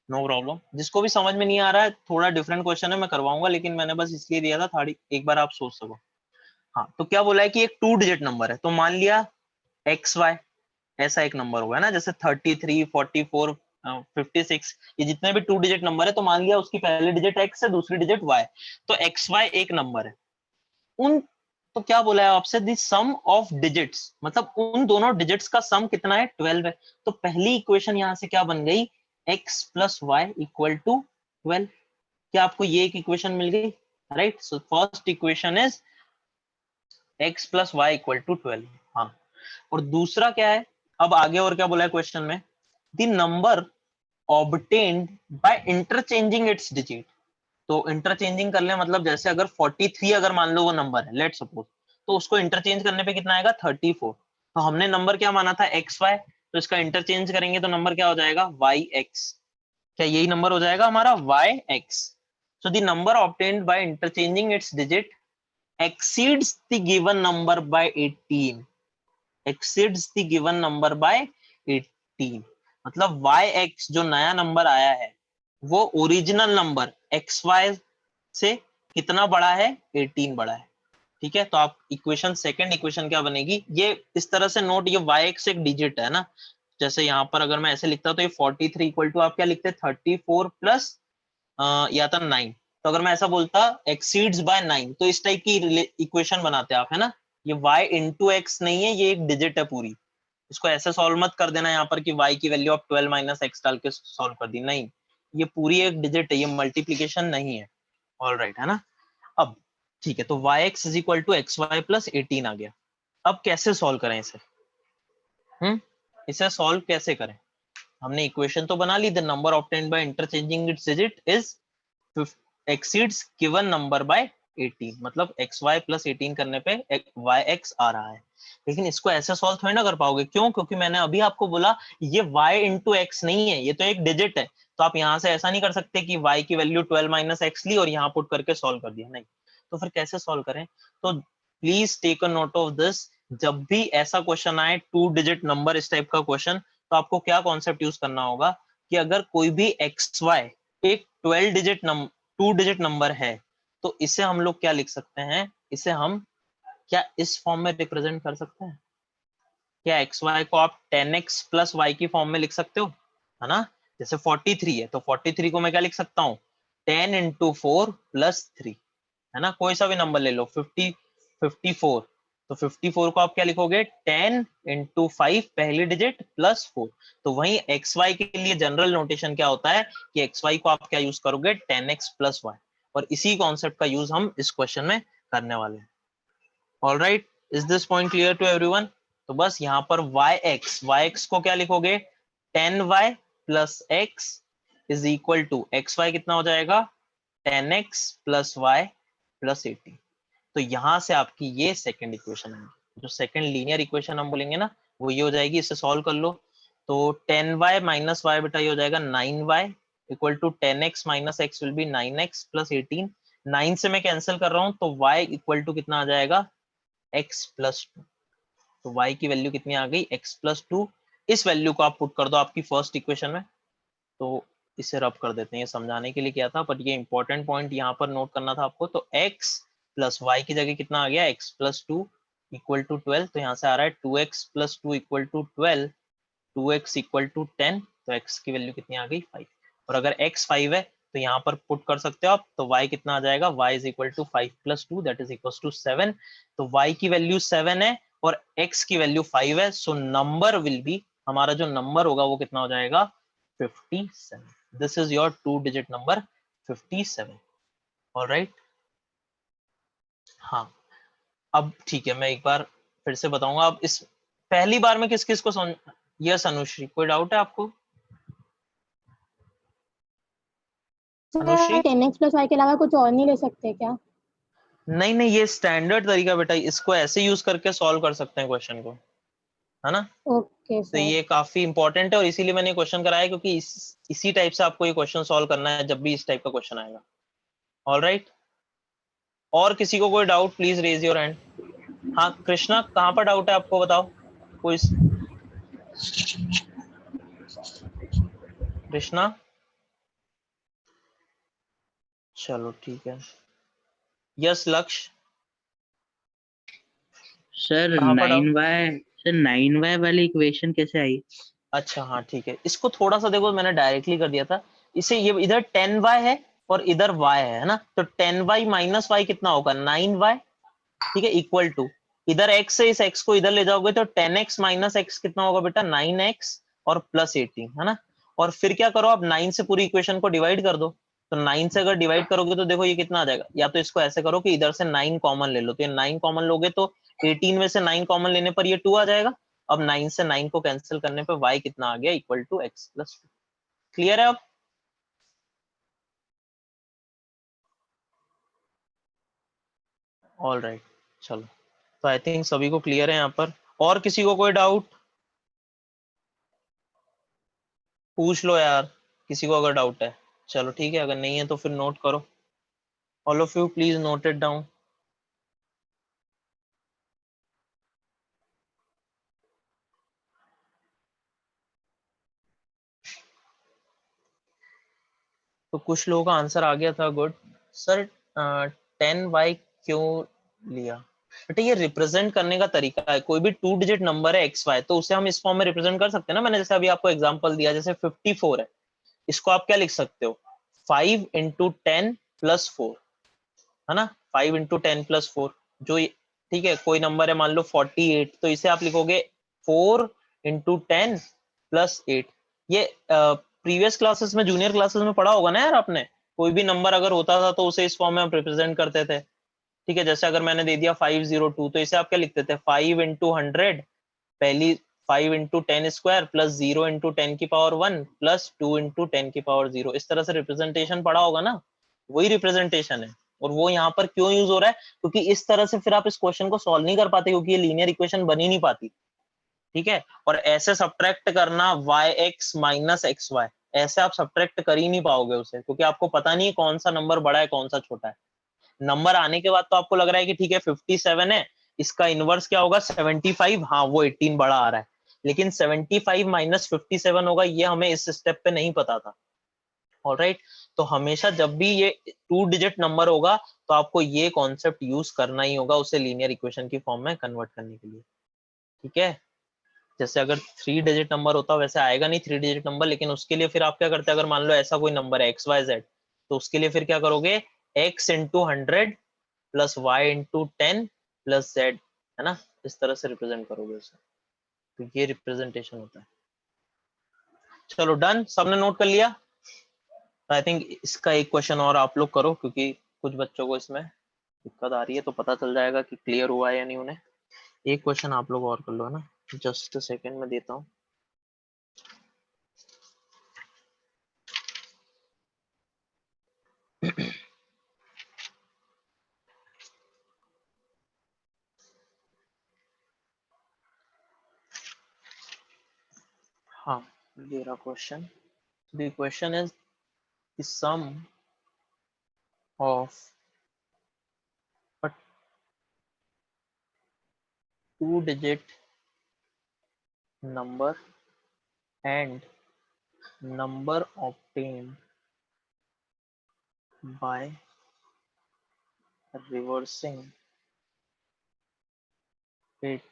नो प्रॉब्लम, जिसको भी समझ में नहीं आ रहा है थोड़ा डिफरेंट क्वेश्चन है, मैं करवाऊंगा, लेकिन मैंने बस इसलिए दिया था थोड़ी एक बार आप सोच सको. हाँ, तो क्या बोला है कि एक 2 डिजिट नंबर है, तो मान लिया एक्स वाई ऐसा एक नंबर होगा ना, जैसे 33, 44, 56, ये जितने भी 2 डिजिट नंबर है, तो मान लिया उसकी पहली डिजिट एक्स है, दूसरी डिजिट वाई, तो एक्स वाई एक नंबर है. उन, तो क्या बोला है आपसे, दी सम ऑफ डिजिट्स, मतलब उन दोनों डिजिट्स का सम कितना है 12 है. तो पहली इक्वेशन यहां से क्या बन गई, x plus y equal to 12. क्या आपको ये एक इक्वेशन मिल गई, right. So first equation is x plus y equal to 12. हाँ, और दूसरा क्या है, अब आगे और क्या बोला है क्वेश्चन में, the number obtained by interchanging its digit. तो इंटरचेंजिंग कर ले, मतलब जैसे अगर 43 अगर मान लो वो नंबर है, लेट सपोज, तो उसको इंटरचेंज करने पे कितना आएगा 34. तो हमने नंबर क्या माना था एक्स वाई, तो इसका इंटरचेंज करेंगे तो नंबर क्या हो जाएगा वाई एक्स. क्या यही नंबर हो जाएगा हमारा y x. So the number obtained by interchanging its digit exceeds the given number by 18. exceeds the given number by 18, मतलब yx जो नया नंबर आया है वो ओरिजिनल नंबर xy से कितना बड़ा है 18 बड़ा है. ठीक है, तो आप इक्वेशन सेकंड इक्वेशन क्या बनेगी, ये इस तरह से नोट, ये yx एक डिजिट है ना, जैसे यहाँ पर अगर मैं ऐसे लिखता तो ये 43 इक्वल टू आप क्या लिखते 34 प्लस या तो 9. तो अगर मैं ऐसा बोलता एक्सीड्स बाय 9, तो इस टाइप की इक्वेशन बनाते आप, है ना. ये y इंटू एक्स नहीं है, ये एक डिजिट है पूरी. इसको ऐसे सॉल्व मत कर देना यहाँ पर कि y की वैल्यू आप 12 माइनस एक्स डाल के सॉल्व कर दी, नहीं, ये पूरी एक डिजिट है, ये मल्टीप्लीकेशन नहीं है. ऑल राइट, है ना. अब ठीक है, तो yx is equal to x y plus 18 आ गया. अब कैसे सॉल्व करें इसे, इसे सॉल्व कैसे करें. हमने इक्वेशन तो बना ली, the number obtained by interchanging its digit is exceeds given number by 18, मतलब एक्स वाई प्लस 18 करने पे वाई एक्स आ रहा है. लेकिन इसको ऐसे सॉल्व थोड़ी ना कर पाओगे, क्यों, क्योंकि मैंने अभी आपको बोला ये y इंटू एक्स नहीं है, ये तो एक डिजिट है. तो आप यहाँ से ऐसा नहीं कर सकते कि y की वैल्यू 12 माइनस एक्स ली और यहाँ पुट करके सॉल्व कर दिया, नहीं. तो फिर कैसे सॉल्व करें, तो please take a note of this. जब भी ऐसा क्वेश्चन आए 2 डिजिट नंबर इस टाइप का क्वेश्चन, तो आपको क्या कॉन्सेप्ट यूज करना होगा कि अगर कोई भी एक्स वाई एक 12 डिजिट नंबर 2 डिजिट नंबर है, तो इसे हम लोग क्या लिख सकते हैं, इसे हम क्या इस फॉर्म में रिप्रेजेंट कर सकते हैं. क्या एक्स वाई को आप 10x प्लस वाई की फॉर्म में लिख सकते हो, है ना. जैसे 43 है, तो 43 को मैं क्या लिख सकता हूँ 10 इंटू 4 प्लस 3, है ना. कोई सा भी नंबर ले लो, 54, तो 54 को आप क्या लिखोगे 10 इंटू 5 पहली डिजिट प्लस 4. तो वहीं एक्स वाई के लिए जनरल नोटेशन क्या होता है कि एक्स वाई को आप क्या यूज करोगे 10x प्लस वाई, और इसी कॉन्सेप्ट का यूज हम इस क्वेश्चन में करने वाले हैं. All right, is this point clear to everyone? तो बस यहाँ पर y को क्या लिखोगे, 10y plus x is equal to xy कितना हो जाएगा, 10x प्लस y प्लस 18। तो यहाँ से आपकी ये सेकंड इक्वेशन है, जो सेकंड लीनियर इक्वेशन हम बोलेंगे ना, वो ये हो जाएगी। इसे सॉल्व कर लो तो 10y माइनस y बेटा ये हो जाएगा 9y equal to 10x minus x will be 9x plus 18। 9 से मैं कैंसिल कर रहा हूँ तो y इक्वल टू कितना आ जाएगा, x प्लस 2। तो y की वैल्यू कितनी आ गई, x प्लस 2। इस वैल्यू को आप पुट कर दो आपकी फर्स्ट इक्वेशन में। तो इसे रब कर देते हैं, ये समझाने के लिए किया था, बट ये इंपॉर्टेंट पॉइंट यहाँ पर नोट करना था आपको। तो x प्लस वाई की जगह कितना आ गया, x प्लस 2 इक्वल टू 12। तो यहाँ से आ रहा है 2x plus 2 equal to 12, 2x equal to 10। तो x की वैल्यू कितनी आ गई, 5। और अगर x 5 है तो यहाँ पर पुट कर सकते हो आप। तो y कितना आ जाएगा, y is equal to 5 plus 2 that is equal to 7। तो y की वैल्यू 7 है और x की वैल्यू 5 है। सो नंबर विल बी, हमारा जो नंबर होगा वो कितना हो जाएगा, 57। This is your 2 digit number 57। Alright, हाँ अब ठीक है, मैं एक बार फिर से बताऊंगा। अब इस पहली बार में किस किस को समझ, यस अनुश्री, कोई डाउट है आपको? अनुश्री, 10x प्लस वाई के अलावा कुछ और नहीं ले सकते क्या? नहीं नहीं, ये स्टैंडर्ड तरीका बेटा, इसको ऐसे यूज करके सॉल्व कर सकते हैं क्वेश्चन को, है ना। ओके तो सर। ये काफी इंपॉर्टेंट है और इसीलिए मैंने क्वेश्चन कराया, क्योंकि इसी टाइप से आपको ये क्वेश्चन सॉल्व करना है जब भी इस टाइप का क्वेश्चन आएगा। ऑलराइट, और किसी को कोई doubt please raise your hand. हाँ कृष्णा, कहाँ पर डाउट है आपको, बताओ कोई। कृष्णा, चलो ठीक है। यस लक्ष्य, सर कहाँ पर डाउट? 9y वाली इक्वेशन कैसे आई? अच्छा हाँ ठीक है, इसको थोड़ा सा देखो, मैंने डायरेक्टली कर दिया था इसे। ये इधर 10y है और इधर y है ना, तो 10y माइनस y कितना होगा, 9y। ठीक है, इक्वल टू, इधर x से इस x को इधर ले जाओगे तो 10x माइनस x कितना होगा बेटा, 9x और प्लस 18, है ना। और फिर क्या करो, आप 9 से पूरी इक्वेशन को डिवाइड कर दो। तो 9 से अगर डिवाइड करोगे तो देखो ये कितना आ जाएगा। या तो इसको ऐसे करो कि इधर से 9 कॉमन ले लो, तो ये 9 कॉमन लोगे तो 18 में से 9 कॉमन लेने पर ये 2 आ जाएगा। अब 9 से 9 को कैंसिल करने पे y कितना आ गया, equal to x plus 2। Clear है अब? ऑल राइट, चलो, तो आई थिंक सभी को क्लियर है यहाँ पर। और किसी को कोई डाउट पूछ लो यार, किसी को अगर डाउट है। चलो ठीक है, अगर नहीं है तो फिर नोट करो, all of you please note it down. तो कुछ लोगों का आंसर आ गया था, गुड। सर 10y क्यों लिया बेटा, ये रिप्रेजेंट करने का तरीका है। कोई भी 2 डिजिट नंबर है xy, तो उसे हम इस फॉर्म में रिप्रेजेंट कर सकते हैं ना। मैंने जैसे अभी आपको एग्जांपल दिया, जैसे 54 है, इसको आप क्या लिख सकते हो, 5 इंटू 10 प्लस 4, है ना। 5 इंटू 10 प्लस 4 जो ठीक है, कोई नंबर है मान लो 48, तो इसे आप लिखोगे 4 इंटू 10 प्लस 8। ये प्रीवियस क्लासेस में, जूनियर क्लासेस में पढ़ा होगा ना यार आपने। कोई भी नंबर अगर होता था तो उसे इस फॉर्म में हम रिप्रेजेंट करते थे। ठीक है, जैसे अगर मैंने दे दिया 502, तो इसे आप क्या लिखते थे, 5 इंटू 100, पहली 5 इंटू 10 स्क्वायर प्लस 0 इंटू 10 की पावर 1 प्लस 2 इंटू 10 की पावर 0। इस तरह से रिप्रेजेंटेशन पढ़ा होगा ना, वही रिप्रेजेंटेशन है। और वो यहाँ पर क्यों यूज हो रहा है, क्योंकि इस तरह से फिर आप इस क्वेश्चन को सॉल्व नहीं कर पाते, क्योंकि ये लीनियर इक्वेशन बन ही नहीं पाती। ठीक है, और ऐसे सब्ट्रैक्ट करना yx माइनस xy, ऐसे आप सब्ट्रैक्ट कर ही नहीं पाओगे उसे, क्योंकि आपको पता नहीं है कौन सा नंबर बड़ा है कौन सा छोटा है। नंबर आने के बाद तो आपको लग रहा है कि ठीक है 57 है, इसका इनवर्स क्या होगा 75, हाँ वो 18 बड़ा आ रहा है, लेकिन 75 माइनस 57 होगा, ये हमें इस स्टेप पे नहीं पता था। ऑलराइट, तो हमेशा जब भी ये 2 डिजिट नंबर होगा तो आपको ये कॉन्सेप्ट यूज करना ही होगा उसे लीनियर इक्वेशन की फॉर्म में कन्वर्ट करने के लिए। ठीक है, जैसे अगर 3 डिजिट नंबर होता वैसे आएगा नहीं 3 डिजिट नंबर, लेकिन उसके लिए फिर आप क्या करते हैं, अगर मान लो ऐसा कोई नंबर है एक्स वाई जेड, तो उसके लिए फिर क्या करोगे, x into 100 plus y into 10 plus z, है ना। इस तरह से रिप्रेजेंट करोगे उसे, तो ये रिप्रेजेंटेशन होता है। चलो डन, सबने नोट कर लिया। आई थिंक इसका एक क्वेश्चन और आप लोग करो, क्योंकि कुछ बच्चों को इसमें दिक्कत आ रही है, तो पता चल जाएगा कि क्लियर हुआ है या नहीं उन्हें। एक क्वेश्चन आप लोग और कर लो ना, जस्ट सेकंड में देता हूँ। हाँ, ये रहा question. The question is the sum of a 2-digit number and number obtained by reversing it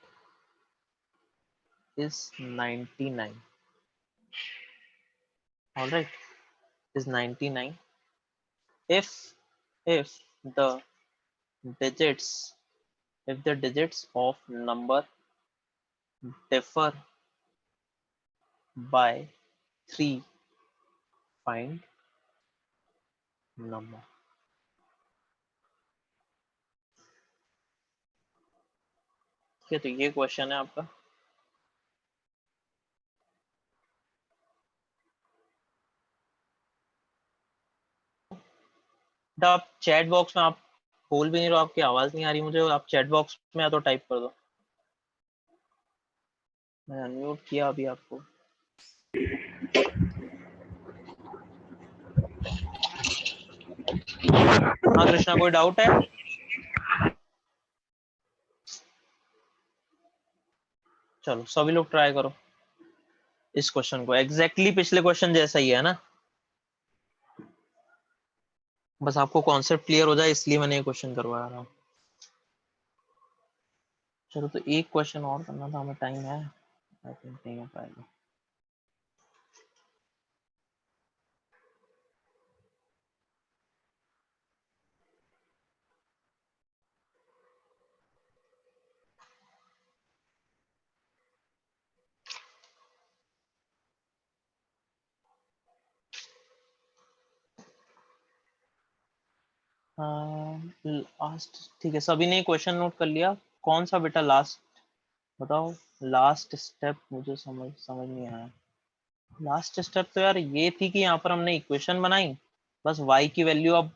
is 99. All right, is 99 if the digits if the digits of number differ by 3, find number. ठीक है, तो ये question है आपका। आप chat box में, आप बोल भी नहीं रहे हो, आपकी आवाज नहीं आ रही मुझे, आप चैट बॉक्स में या तो टाइप कर दो। मैं अनम्यूट किया अभी आपको। हाँ कृष्णा, कोई डाउट है? चलो सभी लोग ट्राई करो इस क्वेश्चन को। एग्जैक्टली पिछले क्वेश्चन जैसा ही है ना, बस आपको कॉन्सेप्ट क्लियर हो जाए इसलिए मैंने ये क्वेश्चन करवा रहा हूँ। चलो तो एक क्वेश्चन और करना था हमें, टाइम है? आई थिंक नहीं हो पाएगा। लास्ट, ठीक है, सभी ने क्वेश्चन नोट कर लिया? कौन सा बेटा लास्ट बताओ? लास्ट स्टेप मुझे समझ नहीं आया। लास्ट स्टेप तो यार ये थी कि यहाँ पर हमने इक्वेशन बनाई, बस y की वैल्यू अब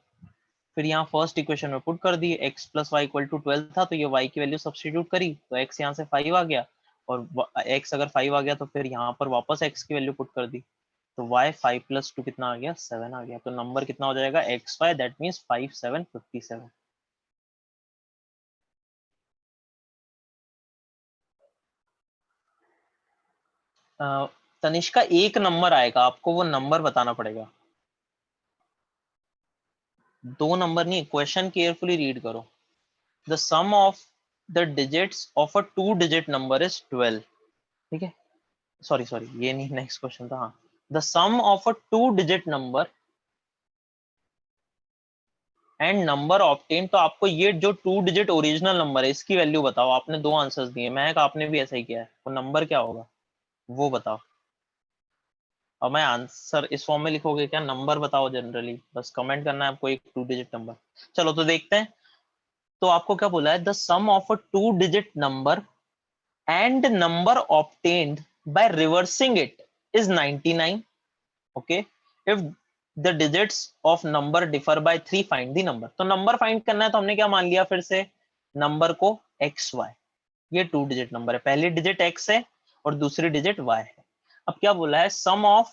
फिर यहाँ फर्स्ट इक्वेशन में पुट कर दी। x plus y equal to 12 था, तो ये y की वैल्यू सब्स्टिट्यूट करी तो x यहाँ से 5 आ गया, और x अगर 5 आ गया तो फिर यहाँ पर वापस x की वैल्यू पुट कर दी, तो y 5 प्लस 2 कितना आ गया? 7 आ गया। तो नंबर कितना हो जाएगा? xy, that means 5 7 57। तनिष्का, एक नंबर आएगा, आपको वो नंबर बताना पड़ेगा। दो नंबर नहीं, क्वेश्चन केयरफुली रीड करो। The sum of the digits of a 2-digit number is 12। ठीक है, सॉरी ये नहीं, नेक्स्ट क्वेश्चन था। हाँ, the sum of a 2-digit number and number obtain. तो आपको ये जो 2-digit ओरिजिनल नंबर है इसकी वैल्यू बताओ। आपने दो आंसर्स दिए, महक आपने भी ऐसा ही किया है। वो नंबर क्या होगा वो बताओ। और मैं आंसर इस फॉर्म में लिखोगे क्या? नंबर बताओ जनरली, बस कमेंट करना है आपको एक 2-digit नंबर। चलो तो देखते हैं। तो आपको क्या बोला है? The sum of a 2-digit number and number obtained by reversing it is 99। Okay, if the digits of number differ by 3, find the number. तो नंबर फाइंड करना है, तो हमने क्या मान लिया फिर से? नंबर को xy, ये 2-digit नंबर है, पहली डिजिट x है और दूसरी डिजिट y है। अब क्या बोला है? Sum of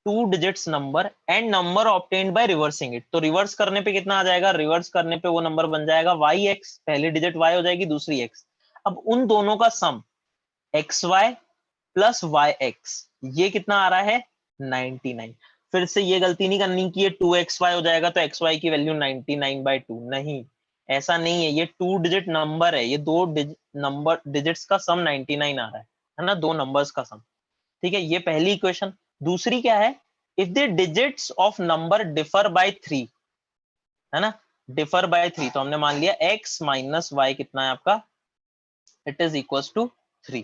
2 digits number and number obtained by reversing it. तो रिवर्स करने पे कितना आ जाएगा? रिवर्स करने पे वो नंबर बन जाएगा yx, पहली डिजिट y हो जाएगी, दूसरी x। अब उन दोनों का सम xy प्लस yx, ये कितना आ रहा है? 99। फिर से ये गलती नहीं करनी कि ये 2xy हो जाएगा तो xy की वैल्यू 99/2, नहीं, ऐसा नहीं है। ये 2-digit नंबर है, ये दो नंबर डिजिट्स का सम 99 आ रहा है ना, दो नंबर्स का सम। ठीक है, ये पहली इक्वेशन। दूसरी क्या है? If the digits of number differ by 3, है ना, डिफर बाय 3, तो हमने मान लिया x माइनस वाई कितना है आपका? इट इज इक्वल टू 3,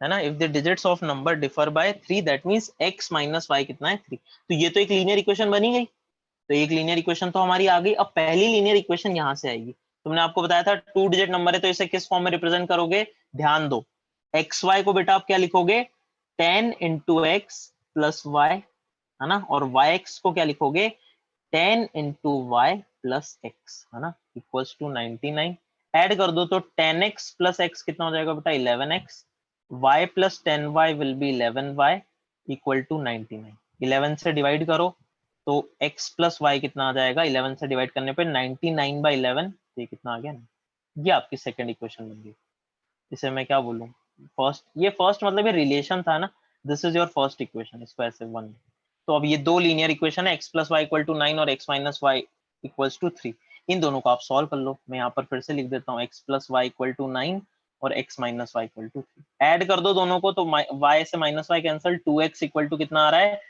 है ना। If the digits of number differ by 3, that means x minus y कितना है? 3। तो ये तो एक लीनियर इक्वेशन बनी गई। तो एक लीनियर इक्वेशन तो हमारी आ गई। अब पहली लीनियर इक्वेशन यहाँ से आएगी। तुमने आपको बताया था 2 डिजिट नंबर है तो इसे किस फॉर्म में रिप्रेजेंट करोगे, ध्यान दो। xy को बेटा आप क्या लिखोगे, 10 into x plus y, है ना, और yx को क्या लिखोगे, 10 into y plus x, है ना, इक्वल्स टू 99। ऐड कर दो तो 10x plus x कितना हो जाएगा बेटा, 11x, y plus 10y will be 11y equal to 99। 11 से डिवाइड करो तो x plus y कितना आ जाएगा, 11 से डिवाइड करने पे 99 by 11, ये कितना आ गया ना, ये आपकी सेकंड इक्वेशन बन गई। इसे मैं क्या बोलूं, फर्स्ट, ये फर्स्ट मतलब ये रिलेशन था ना, this is your first equation, इसको ऐसे वन। तो अब ये दो लीनियर इक्वेशन है, x plus y equal to 9 और x minus y equals to 3, इन दोनों को आप सॉल्व कर लो। मैं यहाँ पर फिर से लिख देता हूँ, x plus y equal to 9 और x minus y equal to 3, add कर दो दोनों को तो y से minus y cancel, 2x equal to कितना आ रहा है,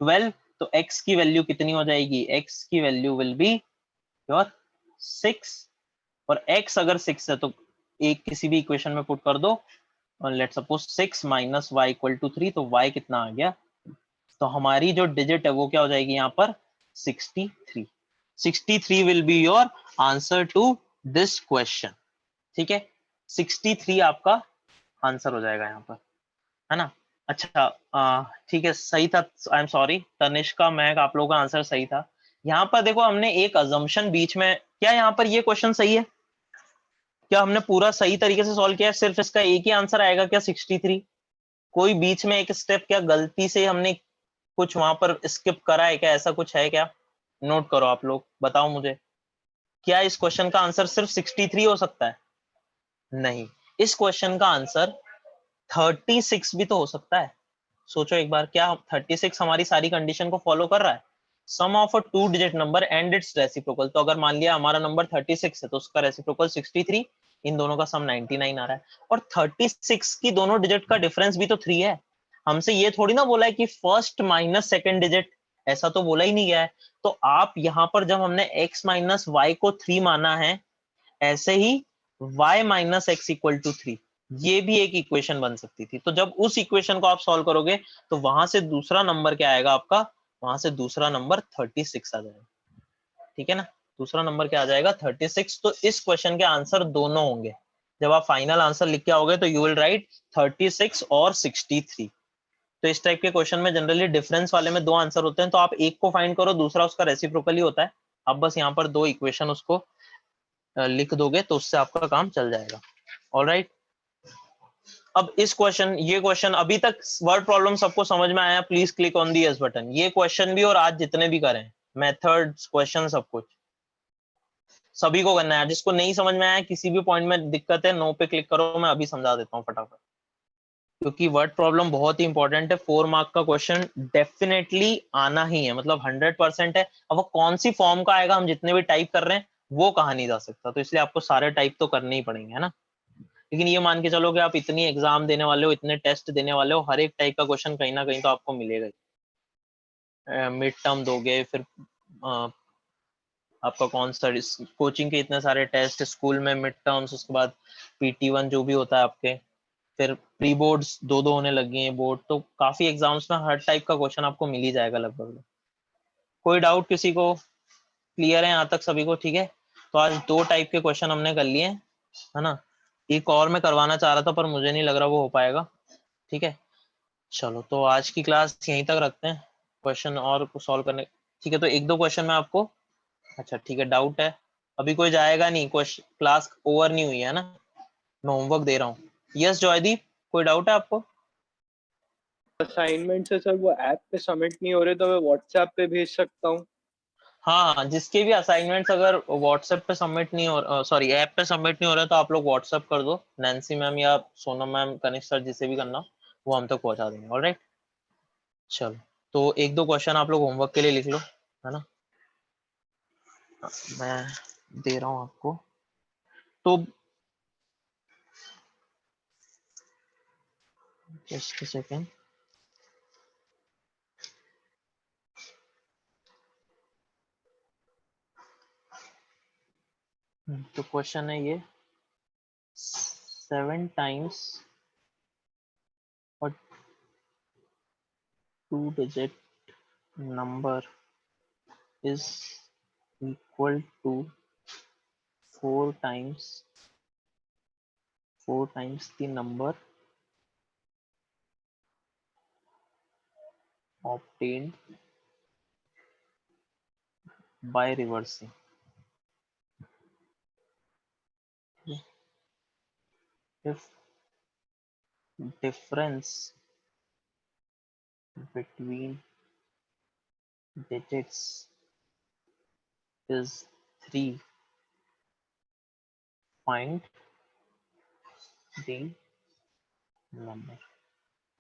12। तो x की वैल्यू कितनी हो जाएगी, x की वैल्यू विल बी योर 6, और x अगर 6 है तो एक किसी भी इक्वेशन में पुट कर दो, let's suppose 6 minus y equal to 3, तो y कितना आ गया, तो हमारी जो डिजिट है वो क्या हो जाएगी यहाँ पर, 63। 63 will be your answer to this question, ठीक है, 63 आपका आंसर हो जाएगा यहाँ पर, है ना। अच्छा, ठीक है, सही था, आई एम सॉरी तनिष्का, महक, आप लोगों का आंसर सही था। यहाँ पर देखो हमने एक अजम्पशन बीच में, क्या यहाँ पर ये क्वेश्चन सही है, क्या हमने पूरा सही तरीके से सॉल्व किया है, सिर्फ इसका एक ही आंसर आएगा क्या, 63? कोई बीच में एक स्टेप क्या गलती से हमने कुछ वहां पर स्किप करा है क्या, ऐसा कुछ है क्या, नोट करो आप लोग, बताओ मुझे, क्या इस क्वेश्चन का आंसर सिर्फ 63 हो सकता है, नहीं, इस क्वेश्चन का आंसर 36 भी तो हो सकता है। सोचो एक बार, क्या 36 हमारी सारी कंडीशन को फॉलो कर रहा है, sum of a two digit number and its reciprocal, तो अगर मान लिया हमारा नंबर 36 है तो उसका रेसिप्रोकल 63, इन दोनों का सम 99 आ रहा है, और 36 की दोनों डिजिट का डिफरेंस भी तो 3 है। हमसे ये थोड़ी ना बोला है कि फर्स्ट माइनस सेकंड डिजिट, ऐसा तो बोला ही नहीं गया है। तो आप यहाँ पर जब हमने x माइनस वाई को 3 माना है, ऐसे ही y minus x equal to 3, ये भी एक इक्वेशन बन सकती थी। तो जब उस इक्वेशन को आप सॉल्व करोगे तो वहां से दूसरा नंबर क्या आएगा आपका, वहां से दूसरा नंबर 36 आ जाएगा, ठीक है ना, दूसरा नंबर क्या आ जाएगा, 36। तो इस क्वेश्चन के आंसर दोनों होंगे, जब आप फाइनल आंसर लिख के आओगे तो यू विल राइट 36 और 63। तो इस टाइप के क्वेश्चन में जनरली डिफरेंस वाले में दो आंसर होते हैं, तो आप एक को फाइंड करो, दूसरा उसका रेसिप्रोकल ही होता है, आप बस यहाँ पर दो इक्वेशन उसको लिख दोगे तो उससे आपका काम चल जाएगा। ऑलराइट, अब इस क्वेश्चन, ये क्वेश्चन अभी तक वर्ड प्रॉब्लम सबको समझ में आया, please click on the yes button. ये क्वेश्चन भी और आज जितने भी करें, मेथड्स, क्वेश्चन, सब कुछ सभी को करना है। जिसको नहीं समझ में आया, किसी भी पॉइंट में दिक्कत है, नो पे क्लिक करो, मैं अभी समझा देता हूँ फटाफट, क्योंकि वर्ड प्रॉब्लम बहुत ही इंपॉर्टेंट है। 4 मार्क का क्वेश्चन डेफिनेटली आना ही है, मतलब 100% है। अब वो कौन सी फॉर्म का आएगा, हम जितने भी टाइप कर रहे हैं वो कहा नहीं जा सकता, तो इसलिए आपको सारे टाइप तो करने ही पड़ेंगे, है ना। लेकिन ये मान के चलो कि आप इतनी एग्जाम देने वाले हो, इतने टेस्ट देने वाले हो, हर एक टाइप का क्वेश्चन कहीं ना कहीं तो आपको मिलेगा ही। मिड टर्म दोगे, फिर आपका कौन सा, कोचिंग के इतने सारे टेस्ट, स्कूल में मिड टर्म्स, उसके बाद PT1 जो भी होता है आपके, फिर प्री बोर्ड्स दो दो होने लगी हैं, बोर्ड, तो काफी एग्जाम्स में हर टाइप का क्वेश्चन आपको मिल ही जाएगा लगभग। कोई डाउट किसी को, क्लियर है यहाँ तक सभी को, ठीक है। तो आज दो टाइप के क्वेश्चन हमने कर लिए, है ना। एक और मैं करवाना चाह रहा था पर मुझे नहीं लग रहा वो हो पाएगा, ठीक है। चलो तो आज की क्लास यहीं तक रखते हैं, क्वेश्चन और सॉल्व करने, ठीक है। तो एक दो क्वेश्चन में आपको, अच्छा ठीक है, डाउट है, अभी कोई जाएगा नहीं, क्वेश्चन क्लास ओवर नहीं हुई है ना, मैं होमवर्क दे रहा हूँ। यस जॉयदीप, कोई डाउट है आपको? असाइनमेंट है सर, वो ऐप पे सबमिट नहीं हो रहे तो मैं व्हाट्सएप पे भेज सकता हूँ? हाँ, जिसके भी असाइनमेंट्स अगर व्हाट्सएप पे सबमिट नहीं हो, सॉरी ऐप पे सबमिट नहीं हो रहा, तो आप लोग व्हाट्सएप कर दो, नैन्सी मैम या सोनम मैम, कनिष्ठ सर, जिसे भी करना वो हम तक पहुंचा देंगे। ऑलराइट, चलो तो एक दो क्वेश्चन आप लोग होमवर्क के लिए लिख लो, है ना, मैं दे रहा हूँ आपको। तो जस्ट सेकेंड, तो क्वेश्चन है ये, 7 times a 2-digit number is equal to 4 times the number obtained by reversing. If difference between digits is 3, find the number.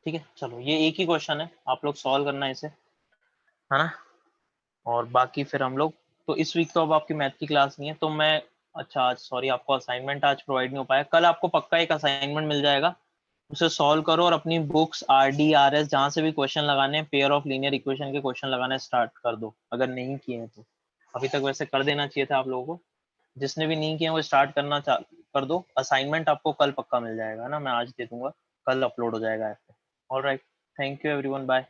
ठीक है, चलो ये एक ही क्वेश्चन है, आप लोग सॉल्व करना है इसे, है ना। और बाकी फिर हम लोग, तो इस वीक तो अब आपकी मैथ की क्लास नहीं है, तो मैं, अच्छा आज सॉरी आपको असाइनमेंट आज प्रोवाइड नहीं हो पाया, कल आपको पक्का एक असाइनमेंट मिल जाएगा, उसे सॉल्व करो और अपनी बुक्स आरडी आरएस जहां से भी क्वेश्चन लगाने हैं, पेयर ऑफ लीनियर इक्वेशन के क्वेश्चन लगाने स्टार्ट कर दो, अगर नहीं किए हैं तो। अभी तक वैसे कर देना चाहिए था आप लोगों को, जिसने भी नहीं किया वो स्टार्ट करना कर दो। असाइनमेंट आपको कल पक्का मिल जाएगा ना, मैं आज दे दूंगा, कल अपलोड हो जाएगा ऐप पे। Alright, thank you everyone, bye.